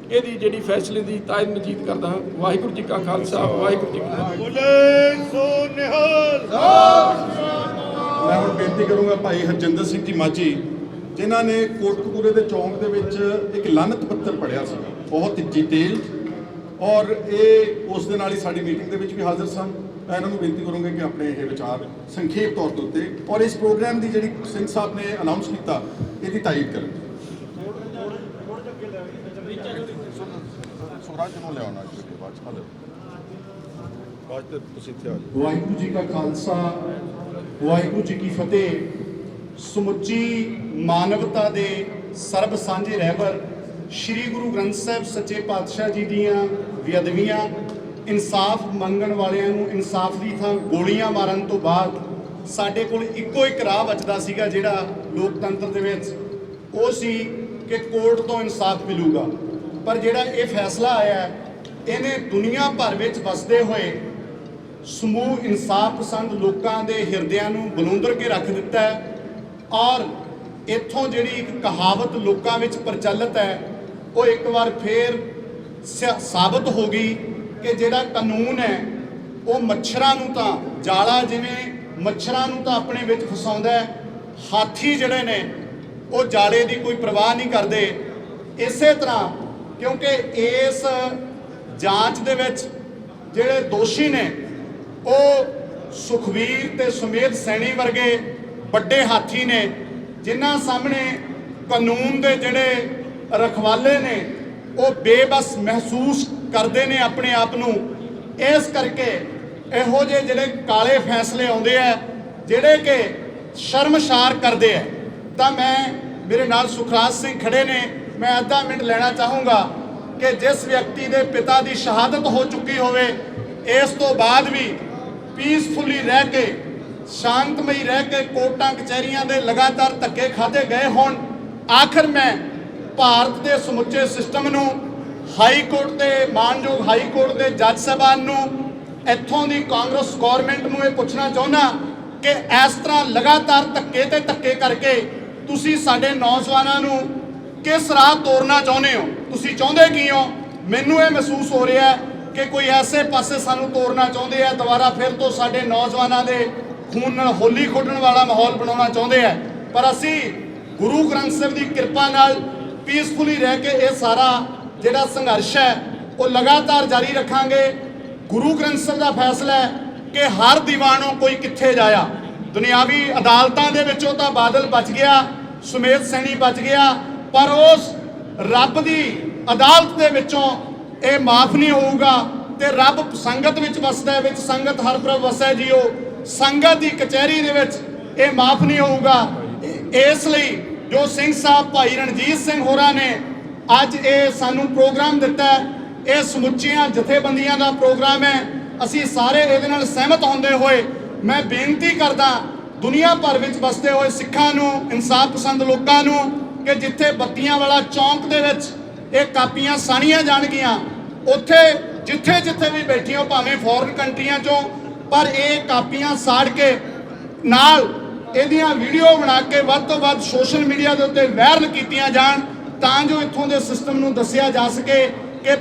ਇਹਦੀ ਜਿਹੜੀ फैसले की तायद मजीद करदा ਹਾਂ। वाहिगुरू जी का खालसा, वाहिगुरू जी की मैं हुण बेनती करूँगा भाई हरजिंदर सिंह जी माझी, जिन्हां ने कोटकपूरे के चौंक दे विच एक लानत पत्र पढ़िया सी, बहुत डिटेल, और ये उस दे नाल ही साडी मीटिंग दे विच भी हाज़र सन। मैं इन्हां नूं बेनती करूँगा कि अपने ये विचार संखेप तौर के उत्ते और इस प्रोग्राम की जिहड़ी सिंह साहब ने अनाउंस किया इसकी तारीफ करें। वाहिगुरू जी का खालसा, वाहिगुरू जी की फतेह। समुची मानवता दे सर्ब सांझे रहबर श्री गुरु ग्रंथ साहिब सच्चे पातशाह जी दियां बेअदबियां, इंसाफ मंगण वालियां नूं इंसाफ दी थां गोलियां मारन तो बाद साडे कोल इक्को एक राह बचदा सीगा जिहड़ा लोकतंत्र दे विच, ਉਹ ਸੀ कि कोर्ट तो इंसाफ मिलूगा। पर जिहड़ा ये फैसला आया ਇਹਨੇ दुनिया भर ਵਿੱਚ ਵਸਦੇ ਹੋਏ समूह इंसाफ पसंद लोगों के हिरदियां नूं बलूंदर के रख दिता है। और इत्थों जिहड़ी एक कहावत लोगों में प्रचलित है वो एक बार फिर साबित हो गई कि जिहड़ा कानून है वो मच्छरां नूं तां जाला जिवें मच्छरां नूं तां अपने विच फसाउंदा है, हाथी जिहड़े ने वो जाले की कोई परवाह नहीं करते। इस तरह क्योंकि इस जांच दे विच जिहड़े दोषी ने वो सुखवीर ते सुमेध सैनी वर्गे बड़े हाथी ने, जिन्हां सामने कानून दे जिहड़े रखवाले ने वो बेबस महसूस करते हैं अपने आप नूं। इस करके इहो जे जिहड़े काले फैसले आउंदे आ जिहड़े कि शर्मसार करते हैं। तो मैं मेरे नाल सुखराज सिंह खड़े ने, मैं आधा मिनट लेना चाहूँगा कि जिस व्यक्ति के पिता की शहादत हो चुकी होवे, इस तो बाद भी पीसफुली रह के शांतमई रह के कोर्टां कचहरियां दे लगातार धक्के खाधे गए होण, आखिर मैं भारत के समुचे सिस्टम नूं, हाई कोर्ट के मानयोग हाई कोर्ट के जज साहबान नूं, इत्थों दी कांग्रेस गौरमेंट नूं ये पुछना चाहुंदा कि इस तरह लगातार धक्के ते धक्के करके तुसीं साडे नौजवानां नूं किस राह तोरना चाहुंदे हो? तुसीं चाहुंदे की हो? मैनूं ये महसूस हो रहा है कि कोई ऐसे पासे सानू तोड़ना चाहते हैं, दोबारा फिर तो साडे नौजवानों के खून नाल होली खोडण वाला माहौल बनाना चाहते हैं। पर असी गुरु ग्रंथ साहिब की कृपा नाल पीसफुली रह के ये सारा जिहड़ा संघर्ष है वो लगातार जारी रखांगे। गुरु ग्रंथ साहिब का फैसला है कि हर दीवानों कोई कित्थे जाया। दुनियावी अदालतां दे विचों तां बादल बच गया, सुमेध सैनी बच गया, पर उस रब की अदालत दे विचों ये माफ नहीं होगा। तो रब संगत विच वसदा है, विच संगत हर प्रभ वसै जियो, संगत की कचहरी दे विच ये माफ नहीं होगा। इसलिए जो सिंह साहब भाई रणजीत सिंह होरां ने अज ये सानू प्रोग्राम दिता है, ये समुचियां जथेबंदियां का प्रोग्राम है। ਅਸੀਂ ਸਾਰੇ ਇਹਦੇ ਨਾਲ ਸਹਿਮਤ ਹੁੰਦੇ ਹੋਏ ਮੈਂ ਬੇਨਤੀ ਕਰਦਾ ਦੁਨੀਆ ਭਰ ਵਿੱਚ ਵਸਦੇ ਹੋਏ ਸਿੱਖਾਂ ਨੂੰ, ਇਨਸਾਫ ਪਸੰਦ ਲੋਕਾਂ ਨੂੰ ਕਿ ਜਿੱਥੇ ਬੱਤੀਆਂ ਵਾਲਾ ਚੌਂਕ ਦੇ ਵਿੱਚ ਇਹ ਕਾਪੀਆਂ ਸਾੜੀਆਂ ਜਾਣਗੀਆਂ, ਉੱਥੇ ਜਿੱਥੇ ਜਿੱਥੇ ਵੀ ਬੈਠੇ ਹੋ ਭਾਵੇਂ ਫੋਰਨ ਕੰਟਰੀਆਂ 'ਚੋਂ, ਪਰ ਇਹ ਕਾਪੀਆਂ ਸਾੜ ਕੇ ਨਾਲ ਇਹਦੀਆਂ ਵੀਡੀਓ ਬਣਾ ਕੇ ਵੱਧ ਤੋਂ ਵੱਧ ਸੋਸ਼ਲ ਮੀਡੀਆ ਦੇ ਉੱਤੇ ਵਾਇਰਲ ਕੀਤੀਆਂ ਜਾਣ ਤਾਂ ਜੋ ਇੱਥੋਂ ਦੇ ਸਿਸਟਮ ਨੂੰ ਦੱਸਿਆ ਜਾ ਸਕੇ ਕਿ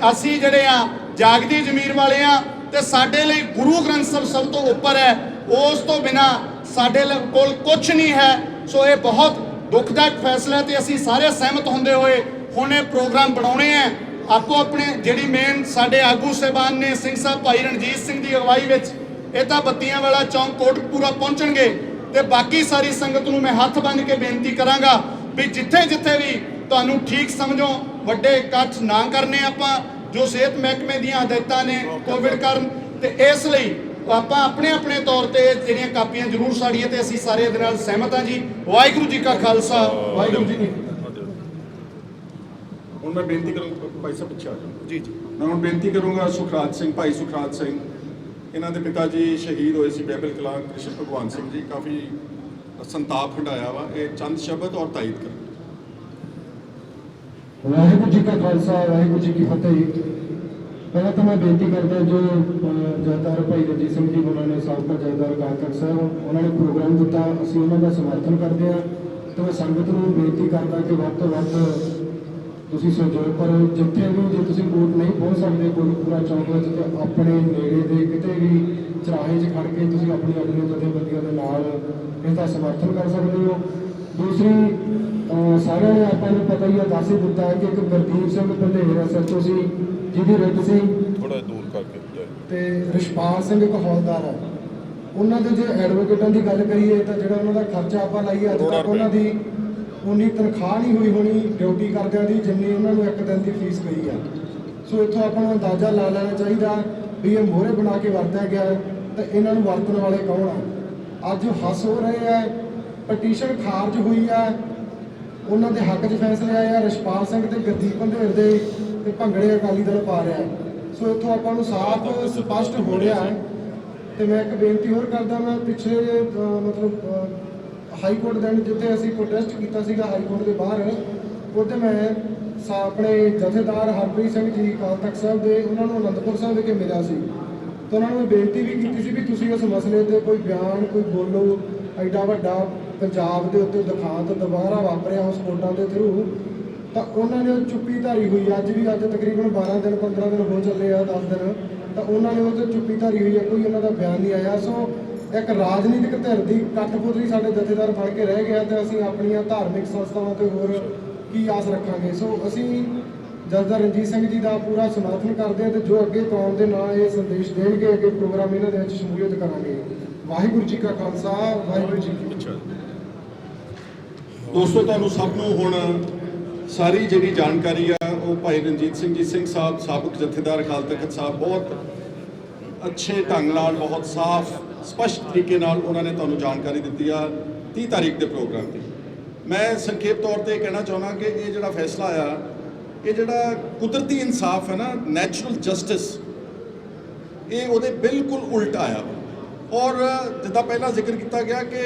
ਅਸੀਂ ਜਿਹੜੇ ਆ ਜਾਗਦੀ ਜ਼ਮੀਰ ਵਾਲੇ ਆ ਤੇ ਸਾਡੇ ਲਈ ਗੁਰੂ ਗ੍ਰੰਥ ਸਾਹਿਬ ਸਭ ਤੋਂ ਉੱਪਰ ਹੈ, ਉਸ ਤੋਂ ਬਿਨਾ ਸਾਡੇ ਕੋਲ ਕੁਝ ਨਹੀਂ ਹੈ। ਸੋ ਇਹ ਬਹੁਤ ਦੁਖਦਾਇਕ ਫੈਸਲਾ ਤੇ ਅਸੀਂ ਸਾਰੇ ਸਹਿਮਤ ਹੁੰਦੇ ਹੋਏ ਹੁਣ ਇਹ ਪ੍ਰੋਗਰਾਮ ਬਣਾਉਣੇ ਆ ਆਪੋ ਆਪਣੇ ਜਿਹੜੀ ਮੇਨ ਸਾਡੇ ਆਗੂ ਸਾਹਿਬਾਨ ਨੇ ਸਿੰਘ ਸਾਹਿਬ ਭਾਈ ਰਣਜੀਤ ਸਿੰਘ ਦੀ ਅਗਵਾਈ ਵਿੱਚ ਇਹ ਤਾਂ ਬੱਤੀਆਂ ਵਾਲਾ ਚੌਂਕ ਕੋਟਕਪੂਰਾ ਪਹੁੰਚਣਗੇ ਤੇ ਬਾਕੀ ਸਾਰੀ ਸੰਗਤ ਨੂੰ ਮੈਂ ਹੱਥ ਬੰਨ੍ਹ ਕੇ ਬੇਨਤੀ ਕਰਾਂਗਾ ਵੀ ਜਿੱਥੇ ਜਿੱਥੇ ਵੀ ਤੁਹਾਨੂੰ ਠੀਕ ਸਮਝੋ ਵੱਡੇ ਇਕੱਠ ਨਾ ਕਰਨੇ ਆਪਾਂ ਜੋ ਸਿਹਤ ਮਹਿਕਮੇ ਦੀਆਂ ਹਦਾਇਤਾਂ ਨੇ ਕੋਵਿਡ ਕਾਰਨ ਤੇ ਇਸ ਲਈ ਆਪਾਂ ਆਪਣੇ ਆਪਣੇ ਤੌਰ ਤੇ ਜਿਹੜੀਆਂ ਕਾਪੀਆਂ ਜ਼ਰੂਰ ਸਾੜੀਏ ਤੇ ਅਸੀਂ ਸਾਰੇ ਇਹਦੇ ਨਾਲ ਸਹਿਮਤ ਹਾਂ ਜੀ। ਵਾਹਿਗੁਰੂ ਜੀ ਕਾ ਖਾਲਸਾ ਵਾਹਿਗੁਰੂ ਜੀ ਕੀ ਫਤਿਹ। ਹੁਣ ਮੈਂ ਬੇਨਤੀ ਕਰੂੰਗਾ ਭਾਈ ਸਾਹਿਬ ਪਿੱਛੇ ਆ ਜਾਓ ਜੀ ਮੈਂ ਹੁਣ ਬੇਨਤੀ ਕਰੂੰਗਾ ਸੁਖਰਾਜ ਸਿੰਘ, ਭਾਈ ਸੁਖਰਾਜ ਸਿੰਘ, ਇਹਨਾਂ ਦੇ ਪਿਤਾ ਜੀ ਸ਼ਹੀਦ ਹੋਏ ਸੀ ਬਹਿਬਲ ਕਲਾਂ ਕ੍ਰਿਸ਼ਨ ਭਗਵਾਨ ਸਿੰਘ ਜੀ, ਕਾਫੀ ਸੰਤਾਪ ਹੰਡਾਇਆ ਵਾ, ਇਹ ਚੰਦ ਸ਼ਬਦ ਔਰ ਤਾਇਦ ਕਰ। ਵਾਹਿਗੁਰੂ ਜੀ ਕਾ ਖਾਲਸਾ ਵਾਹਿਗੁਰੂ ਜੀ ਕੀ ਫਤਿਹ। ਪਹਿਲਾਂ ਤਾਂ ਮੈਂ ਬੇਨਤੀ ਕਰਦਾ ਜੋ ਜਥੇਦਾਰ ਭਾਈ ਰਣਜੀਤ ਸਿੰਘ ਜੀ ਉਹਨਾਂ ਨੇ ਸਾਬਕਾ ਜਥੇਦਾਰ ਅਕਾਲ ਤਖਤ ਸਾਹਿਬ ਉਹਨਾਂ ਨੇ ਪ੍ਰੋਗਰਾਮ ਦਿੱਤਾ, ਅਸੀਂ ਉਹਨਾਂ ਦਾ ਸਮਰਥਨ ਕਰਦੇ ਹਾਂ ਤੇ ਮੈਂ ਸੰਗਤ ਨੂੰ ਬੇਨਤੀ ਕਰਦਾ ਕਿ ਵੱਧ ਤੋਂ ਵੱਧ ਤੁਸੀਂ ਸਹਿਯੋਗ ਕਰੋ। ਜਿੱਥੇ ਵੀ ਜੇ ਤੁਸੀਂ ਕੋਟ ਨਹੀਂ ਪਹੁੰਚ ਸਕਦੇ ਕੋਟਕਪੂਰਾ ਚੌਂਕ ਵਿੱਚ ਤੇ ਆਪਣੇ ਨੇੜੇ ਦੇ ਕਿਤੇ ਵੀ ਚਰਾਹੇ 'ਚ ਖੜ ਕੇ ਤੁਸੀਂ ਆਪਣੀ ਜਥੇਬੰਦੀਆਂ ਦੇ ਨਾਲ ਇਸ ਦਾ ਸਮਰਥਨ ਕਰ ਸਕਦੇ ਹੋ। ਦੂਸਰੀ ਸਾਰਿਆਂ ਨੇ ਆਪਾਂ ਨੂੰ ਪਤਾ ਹੀ ਆ ਦੱਸ ਹੀ ਦਿੱਤਾ ਹੈ ਕਿ ਇੱਕ ਗੁਰਦੀਪ ਸਿੰਘ ਪੰਧੇਰ SHO ਸੀ ਜਿਹਦੀ ਰਿੱਟ ਸੀ ਥੋੜਾ ਦੂਰ ਕਰਕੇ ਤੇ ਰਿਸ਼ਪਾਲ ਸਿੰਘ ਇੱਕ ਹੌਲਦਾਰ ਹੈ। ਉਹਨਾਂ ਦੇ ਜੇ ਐਡਵੋਕੇਟਾਂ ਦੀ ਗੱਲ ਕਰੀਏ ਤਾਂ ਜਿਹੜਾ ਉਹਨਾਂ ਦਾ ਖਰਚਾ ਆਪਾਂ ਲਾਈਏ ਅੱਜ ਤੱਕ ਉਹਨਾਂ ਦੀ ਉਨੀ ਤਨਖਾਹ ਨਹੀਂ ਹੋਈ ਹੋਣੀ ਡਿਊਟੀ ਕਰਦਿਆਂ ਦੀ ਜਿੰਨੀ ਉਹਨਾਂ ਨੂੰ ਇੱਕ ਦਿਨ ਦੀ ਫੀਸ ਗਈ ਆ। ਸੋ ਇੱਥੋਂ ਆਪਾਂ ਨੂੰ ਅੰਦਾਜ਼ਾ ਲਾ ਲੈਣਾ ਚਾਹੀਦਾ ਵੀ ਇਹ ਮੋਹਰੇ ਬਣਾ ਕੇ ਵਰਤਿਆ ਗਿਆ ਤਾਂ ਇਹਨਾਂ ਨੂੰ ਵਰਤਣ ਵਾਲੇ ਕੌਣ ਆ। ਅੱਜ ਹੱਸ ਹੋ ਰਹੇ ਆ, ਪਟੀਸ਼ਨ ਖਾਰਜ ਹੋਈ ਆ, ਉਹਨਾਂ ਦੇ ਹੱਕ 'ਚ ਫੈਸਲੇ ਆਏ ਆ, ਰਿਸ਼ਪਾਲ ਸਿੰਘ ਤੇ ਗੁਰਦੀਪ ਪੰਧੇਰ ਦੇ ਤੇ ਭੰਗੜੇ ਅਕਾਲੀ ਦਲ ਪਾ ਰਿਹਾ। ਸੋ ਇੱਥੋਂ ਆਪਾਂ ਨੂੰ ਸਾਫ਼ ਸਪਸ਼ਟ ਹੋ ਰਿਹਾ ਹੈ। ਤੇ ਮੈਂ ਇੱਕ ਬੇਨਤੀ ਹੋਰ ਕਰਦਾ, ਮੈਂ ਪਿਛਲੇ ਹਾਈ ਕੋਰਟ ਦੇ ਜਿੱਥੇ ਅਸੀਂ ਪ੍ਰੋਟੈਸਟ ਕੀਤਾ ਸੀਗਾ ਹਾਈ ਕੋਰਟ ਦੇ ਬਾਹਰ, ਉੱਥੇ ਮੈਂ ਆਪਣੇ ਜਥੇਦਾਰ ਹਰਪ੍ਰੀਤ ਸਿੰਘ ਜੀ ਅਕਾਲ ਤਖਤ ਸਾਹਿਬ ਦੇ ਉਹਨਾਂ ਨੂੰ ਅਨੰਦਪੁਰ ਸਾਹਿਬ ਵਿਖੇ ਮਿਲਿਆ ਸੀ ਤਾਂ ਉਹਨਾਂ ਨੂੰ ਬੇਨਤੀ ਵੀ ਕੀਤੀ ਸੀ ਵੀ ਤੁਸੀਂ ਇਸ ਮਸਲੇ ਤੇ ਕੋਈ ਬਿਆਨ ਕੋਈ ਬੋਲੋ। ਐਡਾ ਵੱਡਾ ਪੰਜਾਬ ਦੇ ਉੱਤੇ ਦਿਖਾਂਤ ਦੁਬਾਰਾ ਵਾਪਰਿਆ ਉਸ ਕੋਰਟਾਂ ਦੇ ਥਰੂ ਤਾਂ ਉਹਨਾਂ ਨੇ ਉਹ ਚੁੱਪੀ ਧਾਰੀ ਹੋਈ। ਅੱਜ ਤਕਰੀਬਨ 12 ਦਿਨ 15 ਦਿਨ ਹੋ ਚੱਲੇ ਆ 10 ਦਿਨ ਤਾਂ ਉਹਨਾਂ ਨੇ ਉਹ 'ਤੇ ਚੁੱਪੀ ਧਾਰੀ ਹੋਈ ਹੈ, ਕੋਈ ਉਹਨਾਂ ਦਾ ਬਿਆਨ ਨਹੀਂ ਆਇਆ। ਸੋ ਇੱਕ ਰਾਜਨੀਤਿਕ ਧਿਰ ਦੀ ਕਠਪੁਤਲੀ ਸਾਡੇ ਜਥੇਦਾਰ ਬਣ ਕੇ ਰਹਿ ਗਿਆ ਤੇ ਅਸੀਂ ਆਪਣੀਆਂ ਧਾਰਮਿਕ ਸੰਸਥਾਵਾਂ ਤੇ ਹੋਰ ਕੀ ਆਸ ਰੱਖਾਂਗੇ। ਸੋ ਅਸੀਂ ਜਥੇਦਾਰ ਰਣਜੀਤ ਸਿੰਘ ਜੀ ਦਾ ਪੂਰਾ ਸਮਰਥਨ ਕਰਦੇ ਹਾਂ ਤੇ ਜੋ ਅੱਗੇ ਕੌਮ ਦੇ ਨਾਂ ਇਹ ਸੰਦੇਸ਼ ਦੇਣਗੇ ਅੱਗੇ ਪ੍ਰੋਗਰਾਮ ਇਹਨਾਂ ਦੇ ਵਿੱਚ ਸ਼ਮੂਲੀਅਤ ਕਰਾਂਗੇ। ਵਾਹਿਗੁਰੂ ਜੀ ਕਾ ਖਾਲਸਾ ਵਾਹਿਗੁਰੂ ਜੀ ਕੀ ਫਤਿਹ। ਦੋਸਤੋ ਤੁਹਾਨੂੰ ਸਭ ਨੂੰ ਹੁਣ ਸਾਰੀ ਜਿਹੜੀ ਜਾਣਕਾਰੀ ਆ ਉਹ ਭਾਈ ਰਣਜੀਤ ਸਿੰਘ ਜੀ ਸਿੰਘ ਸਾਹਿਬ ਸਾਬਕ ਜਥੇਦਾਰ ਅਕਾਲ ਤਖਤ ਸਾਹਿਬ ਬਹੁਤ ਅੱਛੇ ਢੰਗ ਨਾਲ ਬਹੁਤ ਸਾਫ਼ ਸਪਸ਼ਟ ਤਰੀਕੇ ਨਾਲ ਉਹਨਾਂ ਨੇ ਤੁਹਾਨੂੰ ਜਾਣਕਾਰੀ ਦਿੱਤੀ ਆ 30 ਤਾਰੀਖ ਦੇ ਪ੍ਰੋਗਰਾਮ ਦੀ। ਮੈਂ ਸੰਖੇਪ ਤੌਰ ਤੇ ਕਹਿਣਾ ਚਾਹੁੰਦਾ ਕਿ ਇਹ ਜਿਹੜਾ ਫੈਸਲਾ ਆਇਆ ਇਹ ਜਿਹੜਾ ਕੁਦਰਤੀ ਇਨਸਾਫ ਹੈ ਨਾ, ਨੈਚੁਰਲ ਜਸਟਿਸ, ਇਹ ਉਹਦੇ ਬਿਲਕੁਲ ਉਲਟ ਆਇਆ ਔਰ ਜਿੱਦਾਂ ਪਹਿਲਾਂ ਜ਼ਿਕਰ ਕੀਤਾ ਗਿਆ ਕਿ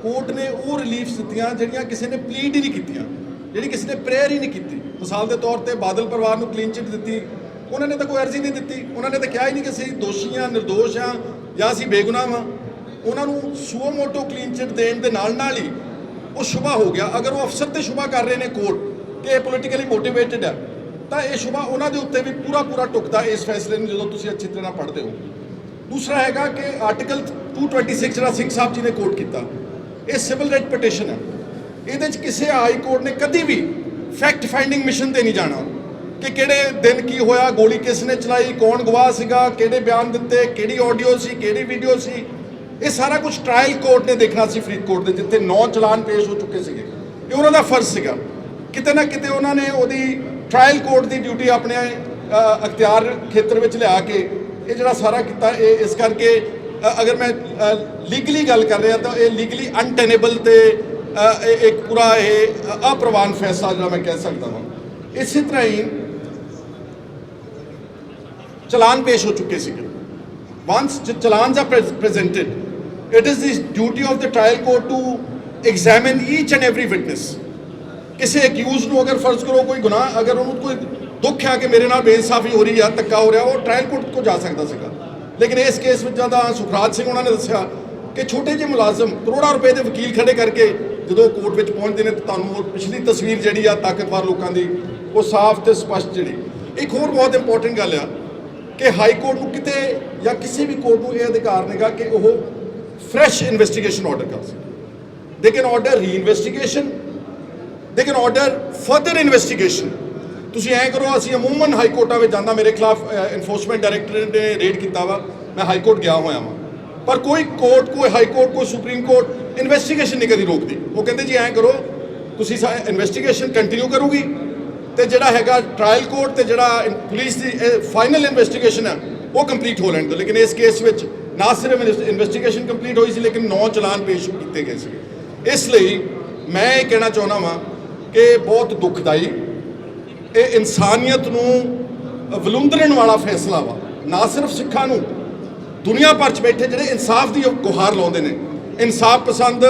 ਕੋਰਟ ਨੇ ਉਹ ਰਿਲੀਫਸ ਦਿੱਤੀਆਂ ਜਿਹੜੀਆਂ ਕਿਸੇ ਨੇ ਪਲੀਡ ਹੀ ਨਹੀਂ ਕੀਤੀਆਂ, ਜਿਹੜੀ ਕਿਸੇ ਨੇ ਪ੍ਰੇਅਰ ਹੀ ਨਹੀਂ ਕੀਤੀ। ਮਿਸਾਲ ਦੇ ਤੌਰ ਤੇ ਬਾਦਲ ਪਰਿਵਾਰ ਨੂੰ ਕਲੀਨ ਚਿੱਟ ਦਿੱਤੀ, ਉਹਨਾਂ ਨੇ ਤਾਂ ਕੋਈ ਅਰਜ਼ੀ ਨਹੀਂ ਦਿੱਤੀ, ਉਹਨਾਂ ਨੇ ਤਾਂ ਕਿਹਾ ਹੀ ਨਹੀਂ ਕਿ ਅਸੀਂ ਦੋਸ਼ੀ ਹਾਂ, ਨਿਰਦੋਸ਼ ਹਾਂ ਜਾਂ ਅਸੀਂ ਬੇਗੁਨਾਹ ਹਾਂ। ਉਹਨਾਂ ਨੂੰ ਸੂਓ ਮੋਟੋ ਕਲੀਨ ਚਿੱਟ ਦੇਣ ਦੇ ਨਾਲ ਨਾਲ ਹੀ ਉਹ ਸ਼ੁਬਾ ਹੋ ਗਿਆ। ਅਗਰ ਉਹ ਅਫਸਰ ਤੇ ਸ਼ੁਬਾ ਕਰ ਰਹੇ ਨੇ ਕੋਰਟ ਕਿ ਇਹ ਪੋਲੀਟੀਕਲੀ ਮੋਟੀਵੇਟਡ ਹੈ ਤਾਂ ਇਹ ਸ਼ੁਬਾ ਉਹਨਾਂ ਦੇ ਉੱਤੇ ਵੀ ਪੂਰਾ ਟੁਕਦਾ ਇਸ ਫੈਸਲੇ ਨੂੰ ਜਦੋਂ ਤੁਸੀਂ ਅੱਛੀ ਤਰ੍ਹਾਂ ਪੜ੍ਹਦੇ ਹੋ। ਦੂਸਰਾ ਹੈਗਾ ਕਿ ਆਰਟੀਕਲ 226 ਜਿਹੜਾ ਸਿੰਘ ਸਾਹਿਬ ਜੀ ਨੇ ਕੋਟ ਕੀਤਾ, ਇਹ ਸਿਵਲ ਰਾਈਟ ਪਟੀਸ਼ਨ ਹੈ। ਇਹਦੇ 'ਚ ਕਿਸੇ ਹਾਈ ਕੋਰਟ ਨੇ ਕਦੀ ਵੀ ਫੈਕਟ ਫਾਈਂਡਿੰਗ ਮਿਸ਼ਨ ਤੇ ਨਹੀਂ ਜਾਣਾ ਕਿ ਕਿਹੜੇ ਦਿਨ ਕੀ ਹੋਇਆ, ਗੋਲੀ ਕਿਸ ਨੇ ਚਲਾਈ, ਕੌਣ ਗਵਾਹ ਸੀਗਾ, ਕਿਹੜੇ ਬਿਆਨ ਦਿੱਤੇ, ਕਿਹੜੀ ਆਡੀਓ ਸੀ, ਕਿਹੜੀ ਵੀਡੀਓ ਸੀ। ਇਹ ਸਾਰਾ ਕੁਝ ਟ੍ਰਾਇਲ ਕੋਰਟ ਨੇ ਦੇਖਣਾ ਸੀ ਫਰੀਦਕੋਟ ਦੇ, ਜਿੱਥੇ 9 ਚਲਾਨ ਪੇਸ਼ ਹੋ ਚੁੱਕੇ ਸੀਗੇ। ਇਹ ਉਹਨਾਂ ਦਾ ਫਰਜ਼ ਸੀਗਾ। ਕਿਤੇ ਨਾ ਕਿਤੇ ਉਹਨਾਂ ਨੇ ਉਹਦੀ ਟ੍ਰਾਇਲ ਕੋਰਟ ਦੀ ਡਿਊਟੀ ਆਪਣੇ ਅਖਤਿਆਰ ਖੇਤਰ ਵਿੱਚ ਲਿਆ ਕੇ ਇਹ ਜਿਹੜਾ ਸਾਰਾ ਕੀਤਾ। ਇਹ ਇਸ ਕਰਕੇ ਅਗਰ ਮੈਂ ਲੀਗਲੀ ਗੱਲ ਕਰ ਰਿਹਾ ਤਾਂ ਇਹ ਲੀਗਲੀ ਅਨਟੈਨੇਬਲ ਤੇ ਇੱਕ ਪੂਰਾ ਇਹ ਅਪ੍ਰਵਾਨ ਫੈਸਲਾ ਜਿਹੜਾ ਮੈਂ ਕਹਿ ਸਕਦਾ ਹਾਂ। ਇਸੇ ਤਰ੍ਹਾਂ ਹੀ ਚਲਾਨ ਪੇਸ਼ ਹੋ ਚੁੱਕੇ ਸੀਗੇ once the chalans are presented, it is the duty of the trial court to examine each and every witness. ਕਿਸੇ ਅਕਿਊਜ਼ ਨੂੰ ਅਗਰ ਫਰਜ਼ ਕਰੋ ਕੋਈ ਗੁਨਾਹ, ਅਗਰ ਉਹਨੂੰ ਕੋਈ ਦੁੱਖ ਹੈ ਕਿ ਮੇਰੇ ਨਾਲ ਬੇਇਨਸਾਫੀ ਹੋ ਰਹੀ ਆ, ਧੱਕਾ ਹੋ ਰਿਹਾ, ਉਹ ਟ੍ਰਾਇਲ ਕੋਰਟ ਕੋ ਜਾ ਸਕਦਾ ਸੀਗਾ। ਲੇਕਿਨ ਇਸ ਕੇਸ ਵਿੱਚ ਜਿਆਦਾ ਸੁਖਰਾਜ ਸਿੰਘ ਉਹਨਾਂ ਨੇ ਦੱਸਿਆ ਕਿ ਛੋਟੇ ਜਿਹੇ ਮੁਲਾਜ਼ਮ ਕਰੋੜਾਂ ਰੁਪਏ ਦੇ ਵਕੀਲ ਖੜੇ ਕਰਕੇ ਜਦੋਂ ਕੋਰਟ ਵਿੱਚ ਪਹੁੰਚਦੇ ਨੇ ਤਾਂ ਤੁਹਾਨੂੰ ਉਹ ਪਿਛਲੀ ਤਸਵੀਰ ਜਿਹੜੀ ਆ ਤਾਕਤਵਰ ਲੋਕਾਂ ਦੀ ਉਹ ਸਾਫ਼ ਤੇ ਸਪਸ਼ਟ ਜਿਹੜੀ। ਇੱਕ ਹੋਰ ਬਹੁਤ ਇੰਪੋਰਟੈਂਟ ਗੱਲ ਆ ਕਿ ਹਾਈ ਕੋਰਟ ਨੂੰ ਕਿਤੇ ਜਾਂ ਕਿਸੇ ਵੀ ਕੋਰਟ ਨੂੰ ਇਹ ਅਧਿਕਾਰ ਨਹੀਂਗਾ ਕਿ ਉਹ ਫਰੈਸ਼ ਇਨਵੈਸਟੀਗੇਸ਼ਨ ਆਰਡਰ ਕਰ ਸਕੇ। They can order ਰੀ-ਇਨਵੈਸਟੀਗੇਸ਼ਨ, they can order further investigation. ਤੁਸੀਂ ਐਂ ਕਰੋ, ਅਸੀਂ ਅਮੂਮਨ ਹਾਈ ਕੋਰਟਾਂ ਵਿੱਚ ਜਾਂਦਾ, ਮੇਰੇ ਖਿਲਾਫ ਇਨਫੋਰਸਮੈਂਟ ਡਾਇਰੈਕਟੋਰੇਟ ਨੇ ਰੇਡ ਕੀਤਾ ਵਾ, ਮੈਂ ਹਾਈ ਕੋਰਟ ਗਿਆ ਹੋਇਆ ਵਾਂ, ਪਰ ਕੋਈ ਕੋਰਟ, ਕੋਈ ਹਾਈ ਕੋਰਟ, ਕੋਈ ਸੁਪਰੀਮ ਕੋਰਟ ਇਨਵੈਸਟੀਗੇਸ਼ਨ ਨਹੀਂ ਕਦੀ ਰੋਕਦੀ। ਉਹ ਕਹਿੰਦੇ ਜੀ ਐਂ ਕਰੋ, ਤੁਸੀਂ ਇਨਵੈਸਟੀਗੇਸ਼ਨ ਕੰਟੀਨਿਊ ਕਰੂਗੀ ਤੇ ਜਿਹੜਾ ਹੈਗਾ ਟ੍ਰਾਇਲ ਕੋਰਟ ਤੇ ਜਿਹੜਾ ਪੁਲਿਸ ਦੀ ਫਾਈਨਲ ਇਨਵੈਸਟੀਗੇਸ਼ਨ ਹੈ ਉਹ ਕੰਪਲੀਟ ਹੋ ਲੈਣ ਦਿਓ। ਲੇਕਿਨ ਇਸ ਕੇਸ ਵਿੱਚ ਨਾ ਸਿਰਫ ਇਨਵੈਸਟੀਗੇਸ਼ਨ ਕੰਪਲੀਟ ਹੋਈ ਸੀ, ਲੇਕਿਨ 9 ਚਲਾਨ ਪੇਸ਼ ਕੀਤੇ ਗਏ ਸੀ। ਇਸ ਲਈ ਮੈਂ ਇਹ ਕਹਿਣਾ ਚਾਹੁੰਦਾ ਵਾਂ ਕਿ ਬਹੁਤ ਦੁਖਦਾਈ, ਇਹ ਇਨਸਾਨੀਅਤ ਨੂੰ ਵਿਲੁੰਦਰਨ ਵਾਲਾ ਫੈਸਲਾ ਵਾ। ਨਾ ਸਿਰਫ ਸਿੱਖਾਂ ਨੂੰ, ਦੁਨੀਆ ਭਰ 'ਚ ਬੈਠੇ ਜਿਹੜੇ ਇਨਸਾਫ ਦੀ ਗੁਹਾਰ ਲਾਉਂਦੇ ਨੇ, ਇਨਸਾਫ ਪਸੰਦ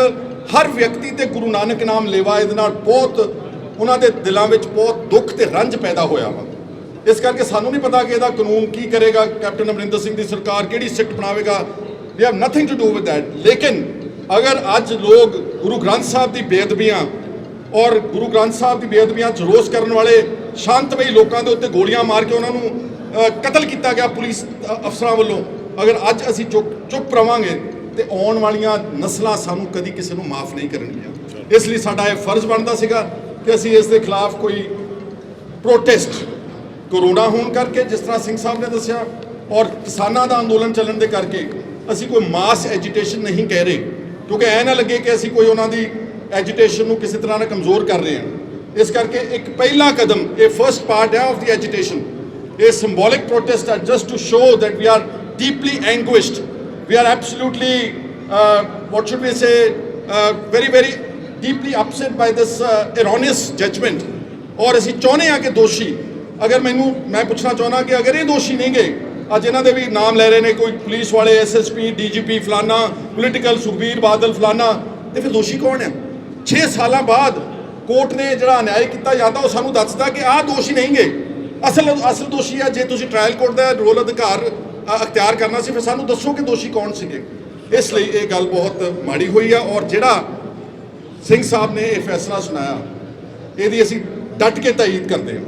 ਹਰ ਵਿਅਕਤੀ ਤੇ ਗੁਰੂ ਨਾਨਕ ਨਾਮ ਲੇਵਾ, ਇਹਦੇ ਨਾਲ ਬਹੁਤ ਉਹਨਾਂ ਦੇ ਦਿਲਾਂ ਵਿੱਚ ਬਹੁਤ ਦੁੱਖ ਤੇ ਰੰਜ ਪੈਦਾ ਹੋਇਆ ਵਾ। ਇਸ ਕਰਕੇ ਸਾਨੂੰ ਨਹੀਂ ਪਤਾ ਕਿ ਇਹਦਾ ਕਾਨੂੰਨ ਕੀ ਕਰੇਗਾ, ਕੈਪਟਨ ਅਮਰਿੰਦਰ ਸਿੰਘ ਦੀ ਸਰਕਾਰ ਕਿਹੜੀ ਸਿੱਟ ਬਣਾਵੇਗਾ, we have nothing to do with that. ਲੇਕਿਨ ਅਗਰ ਅੱਜ ਲੋਕ ਗੁਰੂ ਗ੍ਰੰਥ ਸਾਹਿਬ ਦੀ ਬੇਅਦਬੀਆਂ ਔਰ ਗੁਰੂ ਗ੍ਰੰਥ ਸਾਹਿਬ ਦੀ ਬੇਅਦਬੀਆਂ 'ਚ ਰੋਸ ਕਰਨ ਵਾਲੇ ਸ਼ਾਂਤਮਈ ਲੋਕਾਂ ਦੇ ਉੱਤੇ ਗੋਲੀਆਂ ਮਾਰ ਕੇ ਉਹਨਾਂ ਨੂੰ ਕਤਲ ਕੀਤਾ ਗਿਆ ਪੁਲਿਸ ਅਫਸਰਾਂ ਵੱਲੋਂ, ਅਗਰ ਅੱਜ ਅਸੀਂ ਚੁੱਪ ਰਵਾਂਗੇ ਤੇ ਆਉਣ ਵਾਲੀਆਂ ਨਸਲਾਂ ਸਾਨੂੰ ਕਦੀ ਕਿਸੇ ਨੂੰ ਮਾਫ ਨਹੀਂ ਕਰਨਗੀਆਂ। ਇਸ ਲਈ ਸਾਡਾ ਇਹ ਫਰਜ਼ ਬਣਦਾ ਸੀਗਾ ਕਿ ਅਸੀਂ ਇਸ ਦੇ ਖਿਲਾਫ ਕੋਈ ਪ੍ਰੋਟੈਸਟ, ਕਰੋਨਾ ਹੋਣ ਕਰਕੇ ਜਿਸ ਤਰ੍ਹਾਂ ਸਿੰਘ ਸਾਹਿਬ ਨੇ ਦੱਸਿਆ, ਔਰ ਕਿਸਾਨਾਂ ਦਾ ਅੰਦੋਲਨ ਚੱਲਣ ਦੇ ਕਰਕੇ ਅਸੀਂ ਕੋਈ ਮਾਸ ਐਜੀਟੇਸ਼ਨ ਨਹੀਂ ਕਹਿ ਰਹੇ, ਕਿਉਂਕਿ ਐ ਨਾ ਲੱਗੇ ਕਿ ਅਸੀਂ ਕੋਈ ਉਹਨਾਂ ਦੀ ਐਜੀਟੇਸ਼ਨ ਨੂੰ ਕਿਸੇ ਤਰ੍ਹਾਂ ਨਾਲ ਕਮਜ਼ੋਰ ਕਰ ਰਹੇ ਹਾਂ। ਇਸ ਕਰਕੇ ਇੱਕ ਪਹਿਲਾ ਕਦਮ, ਇਹ ਫਰਸਟ ਪਾਰਟ ਹੈ ਆਫ ਦੀ ਐਜੀਟੇਸ਼ਨ, ਇਹ ਸਿੰਬੋਲਿਕ ਪ੍ਰੋਟੈਸਟ ਹੈ just to show that we are deeply anguished, we are absolutely what should we say, very deeply upset by this erroneous judgment। ਔਰ ਅਸੀਂ ਚਾਹੁੰਦੇ ਹਾਂ ਕਿ ਦੋਸ਼ੀ, ਅਗਰ ਮੈਂ ਪੁੱਛਣਾ ਚਾਹੁੰਦਾ ਕਿ ਅਗਰ ਇਹ ਦੋਸ਼ੀ ਨਹੀਂ ਗਏ, ਅੱਜ ਇਹਨਾਂ ਦੇ ਵੀ ਨਾਮ ਲੈ ਰਹੇ ਨੇ ਕੋਈ ਪੁਲਿਸ ਵਾਲੇ, SSP, DGP ਫਲਾਨਾ, ਪੋਲੀਟੀਕਲ ਸੁਖਬੀਰ ਬਾਦਲ ਫਲਾਨਾ, ਤੇ ਫਿਰ ਦੋਸ਼ੀ ਕੌਣ ਹੈ? 6 ਸਾਲਾਂ ਬਾਅਦ ਕੋਰਟ ਨੇ ਜਿਹੜਾ ਅਨਿਆਏ ਕੀਤਾ ਜਾਂਦਾ ਉਹ ਸਾਨੂੰ ਦੱਸਦਾ ਕਿ ਆਹ ਦੋਸ਼ੀ ਨਹੀਂ ਗਏ, ਅਸਲ ਦੋਸ਼ੀ ਆ। ਜੇ ਤੁਸੀਂ ਟ੍ਰਾਇਲ ਕੋਰਟ ਦਾ ਰੋਲ ਅਧਿਕਾਰ ਅਖਤਿਆਰ ਕਰਨਾ ਸੀ, ਫਿਰ ਸਾਨੂੰ ਦੱਸੋ ਕਿ ਦੋਸ਼ੀ ਕੌਣ ਸੀਗੇ। ਇਸ ਲਈ ਇਹ ਗੱਲ ਬਹੁਤ ਮਾੜੀ ਹੋਈ ਆ, ਔਰ ਜਿਹੜਾ ਸਿੰਘ ਸਾਹਿਬ ਨੇ ਇਹ ਫੈਸਲਾ ਸੁਣਾਇਆ, ਇਹਦੀ ਅਸੀਂ ਡਟ ਕੇ ਤਾਇਦ ਕਰਦੇ ਹਾਂ।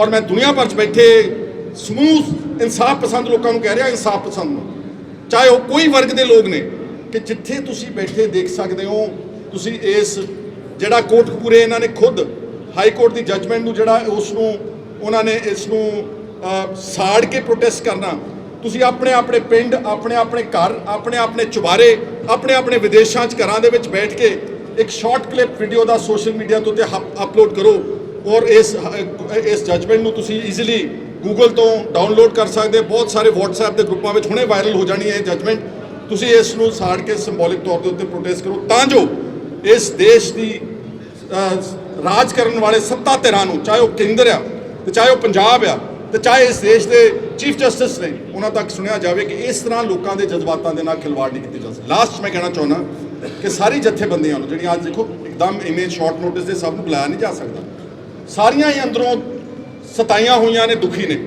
ਔਰ ਮੈਂ ਦੁਨੀਆ ਭਰ 'ਚ ਬੈਠੇ ਸਮੂਹ ਇਨਸਾਫ ਪਸੰਦ ਲੋਕਾਂ ਨੂੰ ਕਹਿ ਰਿਹਾ, ਇਨਸਾਫ ਪਸੰਦ ਨੂੰ, ਚਾਹੇ ਉਹ ਕੋਈ ਵਰਗ ਦੇ ਲੋਕ ਨੇ, ਕਿ ਜਿੱਥੇ ਤੁਸੀਂ ਬੈਠੇ ਦੇਖ ਸਕਦੇ ਹੋ, ਤੁਸੀਂ ਇਸ ਜਿਹੜਾ ਕੋਟਕਪੂਰੇ ਇਹਨਾਂ ਨੇ ਖੁਦ ਹਾਈ ਕੋਰਟ ਦੀ ਜੱਜਮੈਂਟ ਨੂੰ ਜਿਹੜਾ ਉਸ ਨੂੰ ਉਹਨਾਂ ਨੇ ਇਸ ਨੂੰ ਸਾੜ ਕੇ ਪ੍ਰੋਟੈਸਟ ਕਰਨਾ, ਤੁਸੀਂ ਆਪਣੇ ਆਪਣੇ ਪਿੰਡ, ਆਪਣੇ ਆਪਣੇ ਘਰ, ਆਪਣੇ ਆਪਣੇ ਚੁਬਾਰੇ, ਆਪਣੇ ਆਪਣੇ ਵਿਦੇਸ਼ਾਂ 'ਚ ਘਰਾਂ ਦੇ ਵਿੱਚ ਬੈਠ ਕੇ ਇੱਕ ਸ਼ਾਰਟ ਕਲਿੱਪ ਵੀਡੀਓ ਦਾ ਸੋਸ਼ਲ ਮੀਡੀਆ ਤੋਂ ਤੇ ਅਪਲੋਡ ਕਰੋ, ਔਰ ਇਸ ਜੱਜਮੈਂਟ ਨੂੰ ਤੁਸੀਂ ਈਜ਼ੀਲੀ ਗੂਗਲ ਤੋਂ ਡਾਊਨਲੋਡ ਕਰ ਸਕਦੇ ਹੋ। ਬਹੁਤ ਸਾਰੇ WhatsApp ਦੇ ਗਰੁੱਪਾਂ ਵਿੱਚ ਹੁਣੇ ਵਾਇਰਲ ਹੋ ਜਾਣੀ ਹੈ ਇਹ ਜੱਜਮੈਂਟ। ਤੁਸੀਂ ਇਸ ਨੂੰ ਸਾੜ ਕੇ ਸਿੰਬੋਲਿਕ ਤੌਰ ਦੇ ਉੱਤੇ ਪ੍ਰੋਟੈਸਟ ਕਰੋ, ਤਾਂ ਜੋ ਇਸ ਦੇਸ਼ ਦੀ ਰਾਜ ਕਰਨ ਵਾਲੇ ਸੱਤਾ ਧਿਰਾਂ ਨੂੰ, ਚਾਹੇ ਉਹ ਕੇਂਦਰ ਆ ਤੇ ਚਾਹੇ ਉਹ ਪੰਜਾਬ ਆ ਤੇ ਚਾਹੇ ਇਸ ਦੇਸ਼ ਦੇ ਚੀਫ ਜਸਟਿਸ ਨੇ, ਉਹਨਾਂ ਤੱਕ ਸੁਣਿਆ ਜਾਵੇ ਕਿ ਇਸ ਤਰ੍ਹਾਂ ਲੋਕਾਂ ਦੇ ਜਜ਼ਬਾਤਾਂ ਦੇ ਨਾਲ ਖਿਲਵਾੜ ਨਹੀਂ ਕੀਤੀ ਜਾ ਸਕਦੀ। ਲਾਸਟ ਮੈਂ ਕਹਿਣਾ ਚਾਹੁੰਦਾ ਕਿ ਸਾਰੀ ਜਥੇਬੰਦੀਆਂ ਨੂੰ ਜਿਹੜੀਆਂ ਅੱਜ ਦੇਖੋ ਇੱਕਦਮ ਇੰਨੇ ਸ਼ਾਰਟ ਨੋਟਿਸ ਦੇ ਸਭ ਨੂੰ ਬੁਲਾਇਆ ਨਹੀਂ ਜਾ ਸਕਦਾ, ਸਾਰੀਆਂ ਹੀ ਅੰਦਰੋਂ ਸਤਾਈਆਂ ਹੋਈਆਂ ਨੇ, ਦੁਖੀ ਨੇ।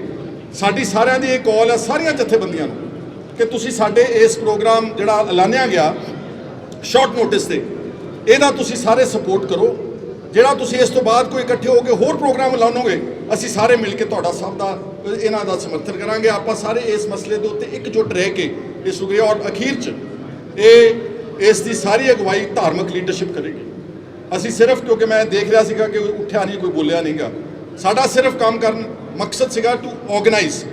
ਸਾਡੀ ਸਾਰਿਆਂ ਦੀ ਇਹ ਕਾਲ ਹੈ ਸਾਰੀਆਂ ਜਥੇਬੰਦੀਆਂ ਨੂੰ ਕਿ ਤੁਸੀਂ ਸਾਡੇ ਇਸ ਪ੍ਰੋਗਰਾਮ ਜਿਹੜਾ ਐਲਾਨਿਆ ਗਿਆ ਸ਼ਾਰਟ ਨੋਟਿਸ ਤੇ, ਇਹਦਾ ਤੁਸੀਂ ਸਾਰੇ ਸਪੋਰਟ ਕਰੋ। ਜਿਹੜਾ ਤੁਸੀਂ ਇਸ ਤੋਂ ਬਾਅਦ ਕੋਈ ਇਕੱਠੇ ਹੋ ਕੇ ਹੋਰ ਪ੍ਰੋਗਰਾਮ ਐਲਾਨੋਗੇ, ਅਸੀਂ ਸਾਰੇ ਮਿਲ ਕੇ ਤੁਹਾਡਾ ਸਭ ਦਾ ਇਹਨਾਂ ਦਾ ਸਮਰਥਨ ਕਰਾਂਗੇ। ਆਪਾਂ ਸਾਰੇ ਇਸ ਮਸਲੇ ਦੇ ਉੱਤੇ ਇਕਜੁੱਟ ਰਹਿ ਕੇ ਇਹ ਸ਼ੁਕਰੀਆ। ਔਰ ਅਖੀਰ 'ਚ ਇਸ ਦੀ ਸਾਰੀ ਅਗਵਾਈ ਧਾਰਮਿਕ ਲੀਡਰਸ਼ਿਪ ਕਰੇਗੀ। ਅਸੀਂ ਸਿਰਫ, ਕਿਉਂਕਿ ਮੈਂ ਦੇਖ ਰਿਹਾ ਸੀਗਾ ਕਿ ਉੱਠਿਆ ਨਹੀਂ, ਕੋਈ ਬੋਲਿਆ ਨਹੀਂਗਾ, ਸਾਡਾ ਸਿਰਫ ਕੰਮ ਕਰਨ ਮਕਸਦ ਸੀਗਾ ਟੂ ਆਰਗੇਨਾਈਜ਼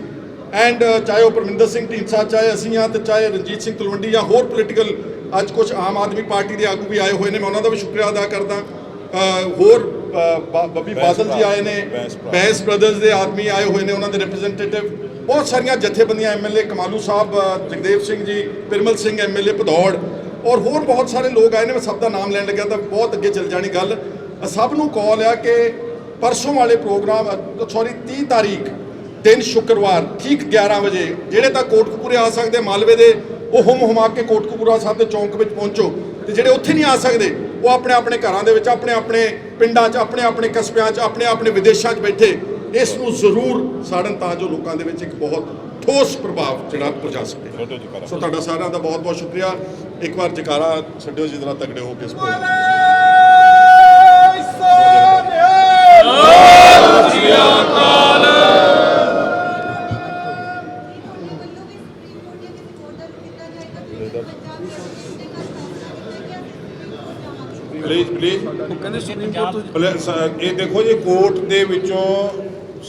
ਐਂਡ ਚਾਹੇ ਉਹ ਪਰਮਿੰਦਰ ਸਿੰਘ ਢੀਂਡਸਾ, ਚਾਹੇ ਅਸੀਂ ਹਾਂ ਤੇ ਚਾਹੇ ਰਣਜੀਤ ਸਿੰਘ ਤਲਵੰਡੀ ਜਾਂ ਹੋਰ ਪੋਲੀਟੀਕਲ, ਅੱਜ ਕੁਝ ਆਮ ਆਦਮੀ ਪਾਰਟੀ ਦੇ ਆਗੂ ਵੀ ਆਏ ਹੋਏ ਨੇ, ਮੈਂ ਉਹਨਾਂ ਦਾ ਵੀ ਸ਼ੁਕਰੀਆ ਅਦਾ ਕਰਦਾ। ਹੋਰ ਬੱਬੀ ਬਾਦਲ ਜੀ ਆਏ ਨੇ, ਬੈਂਸ ਬ੍ਰਦਰਜ਼ ਦੇ ਆਦਮੀ ਆਏ ਹੋਏ ਨੇ, ਉਹਨਾਂ ਦੇ ਰਿਪਰੈਜ਼ੈਂਟੇਟਿਵ, ਬਹੁਤ ਸਾਰੀਆਂ ਜਥੇਬੰਦੀਆਂ, MLA ਕਮਾਲੂ ਸਾਹਿਬ, ਜਗਦੇਵ ਸਿੰਘ ਜੀ, ਪਿਰਮਲ ਸਿੰਘ MLA ਭਦੌੜ, ਔਰ ਹੋਰ ਬਹੁਤ ਸਾਰੇ ਲੋਕ ਆਏ ਨੇ। ਮੈਂ ਸਭ ਦਾ ਨਾਮ ਲੈਣ ਲੱਗਿਆ ਤਾਂ ਬਹੁਤ ਅੱਗੇ ਚੱਲ ਜਾਣੀ ਗੱਲ। ਸਭ ਨੂੰ ਕਾਲ ਆ ਕਿ ਪਰਸੋਂ ਵਾਲੇ ਪ੍ਰੋਗਰਾਮ 30 ਤਾਰੀਖ ਦਿਨ ਸ਼ੁੱਕਰਵਾਰ ਠੀਕ 11 ਵਜੇ ਜਿਹੜੇ ਤਾਂ ਕੋਟਕਪੂਰੇ ਆ ਸਕਦੇ ਮਾਲਵੇ ਦੇ, ਉਹ ਹੁਮਾ ਕੇ ਕੋਟਕਪੂਰਾ ਸਾਹਿਬ ਦੇ ਚੌਂਕ ਵਿੱਚ ਪਹੁੰਚੋ, ਤੇ ਜਿਹੜੇ ਉੱਥੇ ਨਹੀਂ ਆ ਸਕਦੇ ਉਹ ਆਪਣੇ ਆਪਣੇ ਘਰਾਂ ਦੇ ਵਿੱਚ, ਆਪਣੇ ਆਪਣੇ ਪਿੰਡਾਂ 'ਚ, ਆਪਣੇ ਆਪਣੇ ਕਸਬਿਆਂ 'ਚ, ਆਪਣੇ ਆਪਣੇ ਵਿਦੇਸ਼ਾਂ 'ਚ ਬੈਠੇ ਇਸ ਨੂੰ ਜ਼ਰੂਰ ਸਾੜਨ, ਤਾਂ ਜੋ ਲੋਕਾਂ ਦੇ ਵਿੱਚ ਇੱਕ ਬਹੁਤ ਠੋਸ ਪ੍ਰਭਾਵ ਜਿਹੜਾ ਪਹੁੰਚਾ ਸਕੇ। ਸੋ ਤੁਹਾਡਾ ਸਾਰਿਆਂ ਦਾ ਬਹੁਤ ਬਹੁਤ ਸ਼ੁਕਰੀਆ। ਇੱਕ ਵਾਰ ਜਕਾਰਾ ਛੱਡਿਓ ਜੀ, ਜਰਾ ਤਗੜੇ ਹੋ ਕੇ ਇਸ ਕੋਲ। ਪਲੀਜ਼ ਉਹ ਕਹਿੰਦੇ ਸੁਪਰੀਮ ਕੋਰਟ ਤੋਂ ਇਹ ਦੇਖੋ ਜੀ, ਕੋਰਟ ਦੇ ਵਿੱਚੋਂ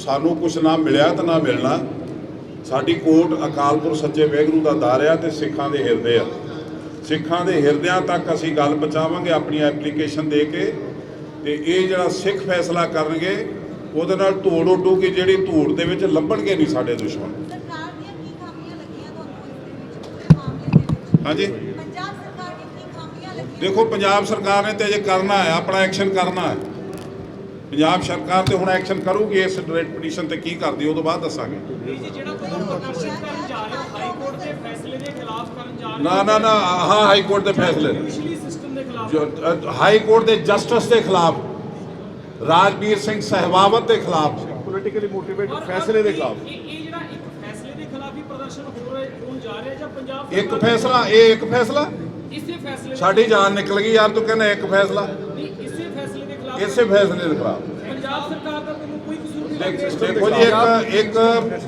ਸਾਨੂੰ ਕੁਛ ਨਾ ਮਿਲਿਆ ਤਾਂ ਨਾ ਮਿਲਣਾ। ਸਾਡੀ ਕੋਰਟ ਅਕਾਲ ਪੁਰਖ ਸੱਚੇ ਵਾਹਿਗੁਰੂ ਦਾ ਦਰ ਆ ਤੇ ਸਿੱਖਾਂ ਦੇ ਹਿਰਦੇ ਆ। ਸਿੱਖਾਂ ਦੇ ਹਿਰਦਿਆਂ ਤੱਕ ਅਸੀਂ ਗੱਲ ਪਹੁੰਚਾਵਾਂਗੇ ਆਪਣੀ ਐਪਲੀਕੇਸ਼ਨ ਦੇ ਕੇ, ਤੇ ਇਹ ਜਿਹੜਾ ਸਿੱਖ ਫੈਸਲਾ ਕਰਨਗੇ ਉਹਦੇ ਨਾਲ ਧੂੜ ਉੱਡੂਗੀ, ਜਿਹੜੀ ਧੂੜ ਦੇ ਵਿੱਚ ਲੱਭਣਗੇ ਨਹੀਂ ਸਾਡੇ ਦੁਸ਼ਮਣ। ਸਰਕਾਰ ਦੀਆਂ ਕੀ ਖਾਮੀਆਂ ਲੱਗੀਆਂ ਤੁਹਾਨੂੰ ਇਸ ਦੇ ਵਿੱਚ, ਪੂਰੇ ਮਾਮਲੇ ਦੇ ਵਿੱਚ? ਹਾਂਜੀ, ਪੰਜਾਬ ਸਰਕਾਰ ਦੀਆਂ ਕੀ ਖਾਮੀਆਂ ਲੱਗੀਆਂ? ਦੇਖੋ ਪੰਜਾਬ ਸਰਕਾਰ ਨੇ ਤੇ ਅਜੇ ਕਰਨਾ ਹੈ, ਆਪਣਾ ਐਕਸ਼ਨ ਕਰਨਾ ਹੈ। ਪੰਜਾਬ ਸਰਕਾਰ ਤੇ ਹੁਣ ਐਕਸ਼ਨ ਕਰੂਗੀ ਇਸ ਰੈਟ ਪਟੀਸ਼ਨ ਤੇ, ਕੀ ਕਰਦੀ ਉਹ ਤੋਂ ਬਾਅਦ ਦੱਸਾਂਗੇ। ਜਿਹੜਾ ਤੁਸੀਂ ਪ੍ਰਦਰਸ਼ਨ ਕਰਨ ਜਾ ਰਹੇ ਹੋ ਹਾਈ ਕੋਰਟ ਦੇ ਫੈਸਲੇ ਦੇ ਖਿਲਾਫ ਕਰਨ ਜਾ ਰਹੇ ਨਾ ਨਾ ਨਾ, ਹਾਂ ਹਾਈ ਕੋਰਟ ਦੇ ਫੈਸਲੇ, ਪਿਛਲੀ ਸਿਸਟਮ ਦੇ ਖਿਲਾਫ ਜੋ ਹਾਈ ਕੋਰਟ ਦੇ ਜਸਟਿਸ ਦੇ ਖਿਲਾਫ, ਰਾਜਵੀਰ ਸਿੰਘ ਸਹਿਬਾਵਤ ਦੇ ਖਿਲਾਫ, ਪੋਲੀਟੀਕਲੀ ਮੋਟੀਵੇਟਡ ਫੈਸਲੇ ਦੇ ਖਿਲਾਫ। ਇਹ ਜਿਹੜਾ ਇੱਕ ਫੈਸਲੇ ਦੇ ਖਿਲਾਫ ਹੀ ਪ੍ਰਦਰਸ਼ਨ ਹੋਣ ਜਾ ਰਿਹਾ ਜਾਂ ਪੰਜਾਬ ਇੱਕ ਫੈਸਲਾ, ਇਹ ਇੱਕ ਫੈਸਲਾ, ਇਸੇ ਫੈਸਲੇ ਸਾਡੀ ਜਾਨ ਨਿਕਲ ਗਈ ਯਾਰ, ਤੂੰ ਕਹਿੰਦਾ ਇੱਕ ਫੈਸਲਾ, ਨਹੀਂ ਇਸੇ ਫੈਸਲੇ ਦੇ ਖਿਲਾਫ ਇਸੇ ਫੈਸਲੇ ਦੇ ਖਿਲਾਫ। ਪੰਜਾਬ ਸਰਕਾਰ ਦਾ ਤੁਹਾਨੂੰ ਕੋਈ ਕਸੂਰ ਨਹੀਂ ਲੱਗਦਾ? ਦੇਖੋ ਜੀ, ਇੱਕ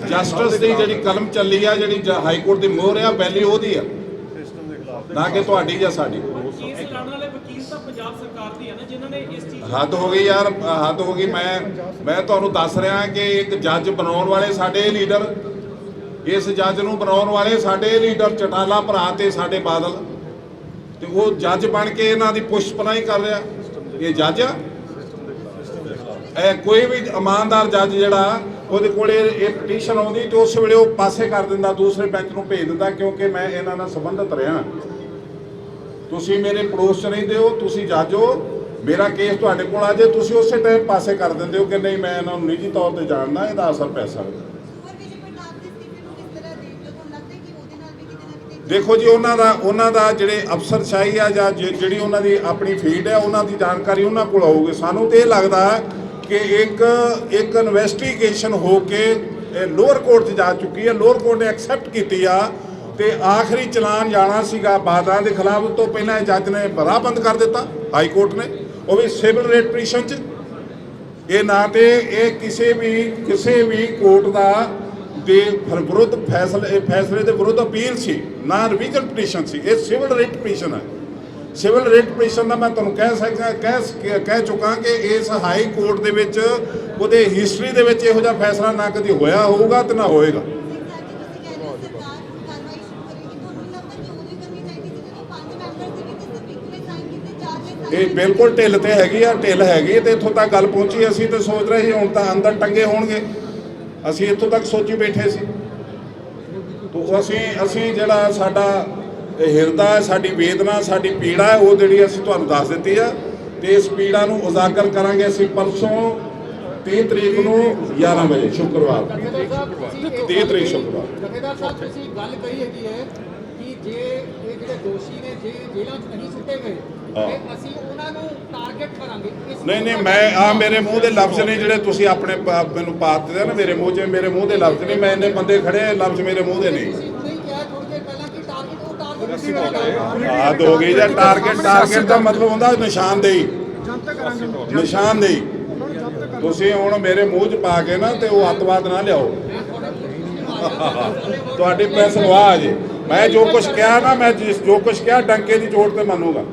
ਜਸਟਿਸ ਦੀ ਜਿਹੜੀ ਕਲਮ ਚੱਲੀ ਆ, ਜਿਹੜੀ ਹਾਈ ਕੋਰਟ ਦੀ ਮੋਹਰ ਆ, ਪਹਿਲੀ ਉਹਦੀ ਆ, ਨਾ ਕਿ ਤੁਹਾਡੀ ਜਾਂ ਸਾਡੀ। ਕੇਸ ਲੜਨ ਵਾਲੇ ਵਕੀਲ ਤਾਂ ਪੰਜਾਬ ਸਰਕਾਰ ਦੀ ਹੈ ਨਾ, ਜਿਨ੍ਹਾਂ ਨੇ ਇਸ ਚੀਜ਼ ਹੱਦ ਹੋ ਗਈ ਯਾਰ, ਹੱਦ ਹੋ ਗਈ। ਮੈਂ ਤੁਹਾਨੂੰ ਦੱਸ ਰਿਹਾ ਕਿ ਇੱਕ ਜੱਜ ਬਣਾਉਣ ਵਾਲੇ ਸਾਡੇ ਲੀਡਰ, ਇਸ ਜੱਜ ਨੂੰ ਬਣਾਉਣ ਵਾਲੇ ਸਾਡੇ ਲੀਡਰ ਚਟਾਲਾ ਭਰਾ ਤੇ ਸਾਡੇ ਬਾਦਲ, ਤੇ ਉਹ ਜੱਜ ਬਣ ਕੇ ਇਹਨਾਂ ਦੀ ਪੁਸ਼ਪਨਾਹੀ ਕਰ ਰਿਹਾ। ਇਹ ਜੱਜ ਆ? ਇਹ ਕੋਈ ਵੀ ਇਮਾਨਦਾਰ ਜੱਜ ਜਿਹੜਾ ਉਹਦੇ ਕੋਲੇ ਇਹ ਪਟੀਸ਼ਨ ਆਉਂਦੀ ਤੇ ਉਸ ਵੇਲੇ ਉਹ ਪਾਸੇ ਕਰ ਦਿੰਦਾ, ਦੂਸਰੇ ਬੈਂਚ ਨੂੰ ਭੇਜ ਦਿੰਦਾ, ਕਿਉਂਕਿ ਮੈਂ ਇਹਨਾਂ ਨਾਲ ਸੰਬੰਧਿਤ ਰਿਹਾ। ਤੁਸੀਂ ਮੇਰੇ ਪੜੋਸ 'ਚ ਰਹਿੰਦੇ ਹੋ, ਤੁਸੀਂ ਜੱਜ ਹੋ, ਮੇਰਾ ਕੇਸ ਤੁਹਾਡੇ ਕੋਲ ਆ ਜੇ, ਤੁਸੀਂ ਉਸੇ ਟਾਈਮ ਪਾਸੇ ਕਰ ਦਿੰਦੇ ਹੋ ਕਿ ਨਹੀਂ ਮੈਂ ਇਹਨਾਂ ਨੂੰ ਨਿੱਜੀ ਤੌਰ ਤੇ ਜਾਣਦਾ, ਇਹਦਾ ਅਸਰ ਪੈ ਸਕਦਾ। ਸੁਪਰ ਵਿਜੇ ਪ੍ਰਤਾਪ ਦੇ ਇਸਤੀਫੇ ਨੂੰ ਕਿਸ ਤਰ੍ਹਾਂ ਦੇਖਦੇ ਹੋ? ਤੁਹਾਨੂੰ ਲੱਗਦਾ ਹੈ ਕਿ ਉਹਦੇ ਨਾਲ ਵੀ ਕਿਤੇ ਨਾ ਕਿਤੇ ਦੇਖੋ ਜੀ, ਉਹਨਾਂ ਦਾ ਜਿਹੜੇ ਅਫਸਰਸ਼ਾਹੀ ਆ ਜਾਂ ਜਿਹੜੀ ਉਹਨਾਂ ਦੀ ਆਪਣੀ ਫੀਲਡ ਹੈ, ਉਹਨਾਂ ਦੀ ਜਾਣਕਾਰੀ ਉਹਨਾਂ ਕੋਲ ਹੋਊਗੀ। ਸਾਨੂੰ ਤੇ ਇਹ ਲੱਗਦਾ ਕਿ ਇੱਕ ਇਨਵੈਸਟੀਗੇਸ਼ਨ ਹੋ ਕੇ ਲੋਅਰ ਕੋਰਟ 'ਚ ਜਾ ਚੁੱਕੀ ਹੈ, ਲੋਅਰ ਕੋਰਟ ਨੇ ਐਕਸੈਪਟ ਕੀਤੀ ਆ, ਤੇ ਆਖਰੀ ਚਲਾਨ ਜਾਣਾ ਸੀਗਾ ਬਾਦਲਾਂ ਦੇ ਖਿਲਾਫ। ਉਸ ਤੋਂ ਪਹਿਲਾਂ ਜੱਜ ਨੇ ਰਾਹ ਬੰਦ ਕਰ ਦਿੱਤਾ, ਹਾਈ ਕੋਰਟ ਨੇ, ਉਹ ਵੀ ਸਿਵਲ ਰੇਟ ਪਟੀਸ਼ਨ 'ਚ। ਇਹ ਨਾ ਤੇ ਇਹ ਕਿਸੇ ਵੀ ਕੋਰਟ ਦਾ ਦੇ ਵਿਰੁੱਧ ਫੈਸਲੇ ਦੇ ਵਿਰੁੱਧ ਅਪੀਲ ਸੀ, ਨਾ ਰਿਵੀਜ਼ਨ ਪਟੀਸ਼ਨ ਸੀ, ਇਹ ਸਿਵਲ ਰੇਟ ਪਟੀਸ਼ਨ ਹੈ। ਸਿਵਲ ਰੇਟ ਪਟੀਸ਼ਨ ਦਾ ਮੈਂ ਤੁਹਾਨੂੰ ਕਹਿ ਚੁੱਕਾ ਕਿ ਇਸ ਹਾਈ ਕੋਰਟ ਦੇ ਵਿੱਚ ਉਹਦੇ ਹਿਸਟਰੀ ਦੇ ਵਿੱਚ ਇਹੋ ਜਿਹਾ ਫੈਸਲਾ ਨਾ ਕਦੀ ਹੋਇਆ ਹੋਊਗਾ ਤੇ ਨਾ ਹੋਏਗਾ। ਇਹ ਬਿਲਕੁਲ ਢਿੱਲ ਤੇ ਹੈਗੀ ਆ, ਢਿੱਲ ਹੈਗੀ ਤੇ ਇੱਥੋਂ ਤੱਕ ਗੱਲ ਪਹੁੰਚੀ। ਅਸੀਂ ਤਾਂ ਸੋਚ ਰਹੇ ਸੀ ਹੁਣ ਤਾਂ ਅੰਦਰ ਟੰਗੇ ਹੋਣਗੇ, ਅਸੀਂ ਇੱਥੋਂ ਤੱਕ ਸੋਚੀ ਬੈਠੇ ਸੀ। ਤੋਂ ਅਸੀਂ ਜਿਹੜਾ ਸਾਡਾ ਹਿਰਦਾ ਹੈ, ਸਾਡੀ ਵੇਦਨਾ, ਸਾਡੀ ਪੀੜਾ ਹੈ, ਉਹ ਜਿਹੜੀ ਅਸੀਂ ਤੁਹਾਨੂੰ ਦੱਸ ਦਿੱਤੀ ਆ, ਤੇ ਇਸ ਪੀੜਾ ਨੂੰ ਉਜਾਗਰ ਕਰਾਂਗੇ ਅਸੀਂ ਪਰਸੋਂ 30 ਤਰੀਕ ਨੂੰ 11 ਵਜੇ ਸ਼ੁੱਕਰਵਾਰ, 30 ਤਰੀਕ ਸ਼ੁੱਕਰਵਾਰ। ਜਥੇਦਾਰ ਸਾਹਿਬ, ਤੁਸੀਂ ਗੱਲ ਕਹੀ ਹੈਗੀ ਹੈ ਕਿ ਜੇ ਇਹ ਜਿਹੜੇ ਦੋਸ਼ੀ ਨੇ ਜੇ ਜੇਲ੍ਹਾਂ 'ਚ ਨਹੀਂ ਸੁੱਟੇ ਗਏ ਤੇ ਅਸੀਂ ਉਹਨਾਂ ਨੂੰ ਟਾਰਗੇਟ ਕਰਾਂਗੇ। ਨਹੀਂ ਮੈਂ ਮੇਰੇ ਮੂੰਹ ਦੇ ਲਫ਼ਜ਼ ਨਹੀਂ ਜਿਹੜੇ ਤੁਸੀਂ ਆਪਣੇ ਮੈਨੂੰ ਪਾ ਦਿੱਤੇ ਨਾ ਮੇਰੇ ਮੂੰਹ 'ਚ, ਮੇਰੇ ਮੂੰਹ ਦੇ ਲਫ਼ਜ਼ ਨਹੀਂ। ਮੈਂ ਇੰਨੇ ਬੰਦੇ ਖੜੇ, ਲਫ਼ਜ਼ ਮੇਰੇ ਮੂੰਹ ਦੇ ਨਹੀਂ। ਤੁਸੀਂ ਨਹੀਂ ਕਿਹਾ ਥੋੜੀ ਦੇਰ ਪਹਿਲਾਂ ਕਿ ਟਾਰਗੇਟ ਆਦ ਹੋ ਗਈ ਜਾਂ ਟਾਰਗੇਟ ਦਾ ਮਤਲਬ ਹੁੰਦਾ ਨਿਸ਼ਾਨਦੇਹੀ। ਤੁਸੀਂ ਹੁਣ ਮੇਰੇ ਮੂੰਹ 'ਚ ਪਾ ਕੇ ਨਾ ਤੇ ਉਹ ਅੱਤਵਾਦ ਨਾ ਲਿਆਓ, ਤੁਹਾਡੀ ਪ੍ਰੈਸ ਲਵਾ ਜੀ। ਮੈਂ ਜੋ ਕੁਝ ਕਿਹਾ ਨਾ, ਮੈਂ ਜੋ ਕੁਝ ਕਿਹਾ ਡੰਕੇ ਦੀ ਚੋਟ ਤੇ ਮੰਨੂਗਾ।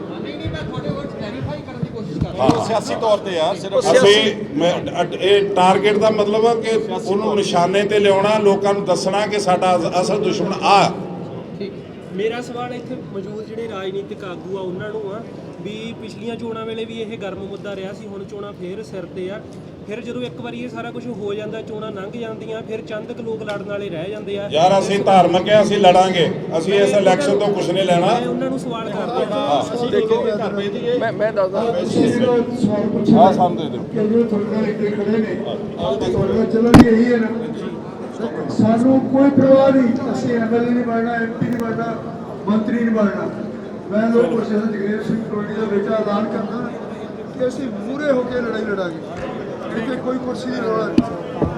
ਸਿਆਸੀ ਤੌਰ ਤੇ ਆ ਸਿਰਫ ਇਹ ਟਾਰਗੇਟ ਦਾ ਮਤਲਬ ਆ ਕਿ ਉਹਨੂੰ ਨਿਸ਼ਾਨੇ ਤੇ ਲਿਆਉਣਾ, ਲੋਕਾਂ ਨੂੰ ਦੱਸਣਾ ਕਿ ਸਾਡਾ ਅਸਲ ਦੁਸ਼ਮਣ ਆ। ਮੇਰਾ ਸਵਾਲ ਇੱਥੇ ਮੌਜੂਦ ਜਿਹੜੇ ਰਾਜਨੀਤਿਕ ਆਗੂ ਆ ਉਹਨਾਂ ਨੂੰ ਆ ਵੀ ਪਿਛਲੀਆਂ ਚੋਣਾਂ ਵੇਲੇ ਵੀ ਇਹ ਗਰਮ ਮੁੱਦਾ ਰਿਹਾ ਸੀ, ਹੁਣ ਚੋਣਾਂ ਫੇਰ ਸਿਰ ਤੇ ਆ। ਫਿਰ ਜਦੋਂ ਇੱਕ ਵਾਰੀ ਇਹ ਸਾਰਾ ਕੁਝ ਹੋ ਜਾਂਦਾ, ਚੋਣਾਂ ਲੰਘ ਜਾਂਦੀਆਂ, ਫਿਰ ਚੰਦ ਕੁ ਲੋਕ ਲੜਨ ਵਾਲੇ ਰਹਿ ਜਾਂਦੇ ਆ। ਯਾਰ ਅਸੀਂ ਧਾਰਮਿਕ ਆ, ਅਸੀਂ ਲੜਾਂਗੇ, ਅਸੀਂ ਇਸ ਇਲੈਕਸ਼ਨ ਤੋਂ ਕੁਝ ਨਹੀਂ ਲੈਣਾ। ਮੈਂ ਉਹਨਾਂ ਨੂੰ ਸਵਾਲ ਕਰਦਾ, ਮੈਂ ਦੱਸਦਾ ਸਵਾਲ ਪੁੱਛਿਆ ਆਹ ਸਾਨੂੰ ਦੇ ਦਿਓ। ਕਿ ਜਿਹੜੇ ਤੁਹਾਡੇ ਨਾਲ ਇੱਥੇ ਖੜੇ ਨੇ ਤੁਹਾਡਾ ਚੱਲਣ ਦੀ ਇਹੀ ਹੈ ਨਾ ਸਾਨੂੰ ਕੋਈ ਪਰਵਾਹ ਨਹੀਂ, ਅਸੀਂ ਐਮਐਲਏ ਨਹੀਂ ਬਣਨਾ, ਐਮਪੀ ਨਹੀਂ ਬਣਨਾ, ਮੰਤਰੀ ਨਹੀਂ ਬਣਨਾ। ਮੈਂ ਲੋਕ ਪ੍ਰਸ਼ਾਸਨ ਜਗਦੇਵ ਸਿੰਘ ਟੋਡੀ ਦਾ ਬੇਟਾ ਐਲਾਨ ਕਰਦਾ ਕਿ ਅਸੀਂ ਮੂਹਰੇ ਹੋ ਕੇ ਲੜਾਈ ਲੜਾਂਗੇ, ਕਿਉਂਕਿ ਕੋਈ ਕੁਰਸੀ ਦੀ ਲੋੜ ਨਹੀਂ।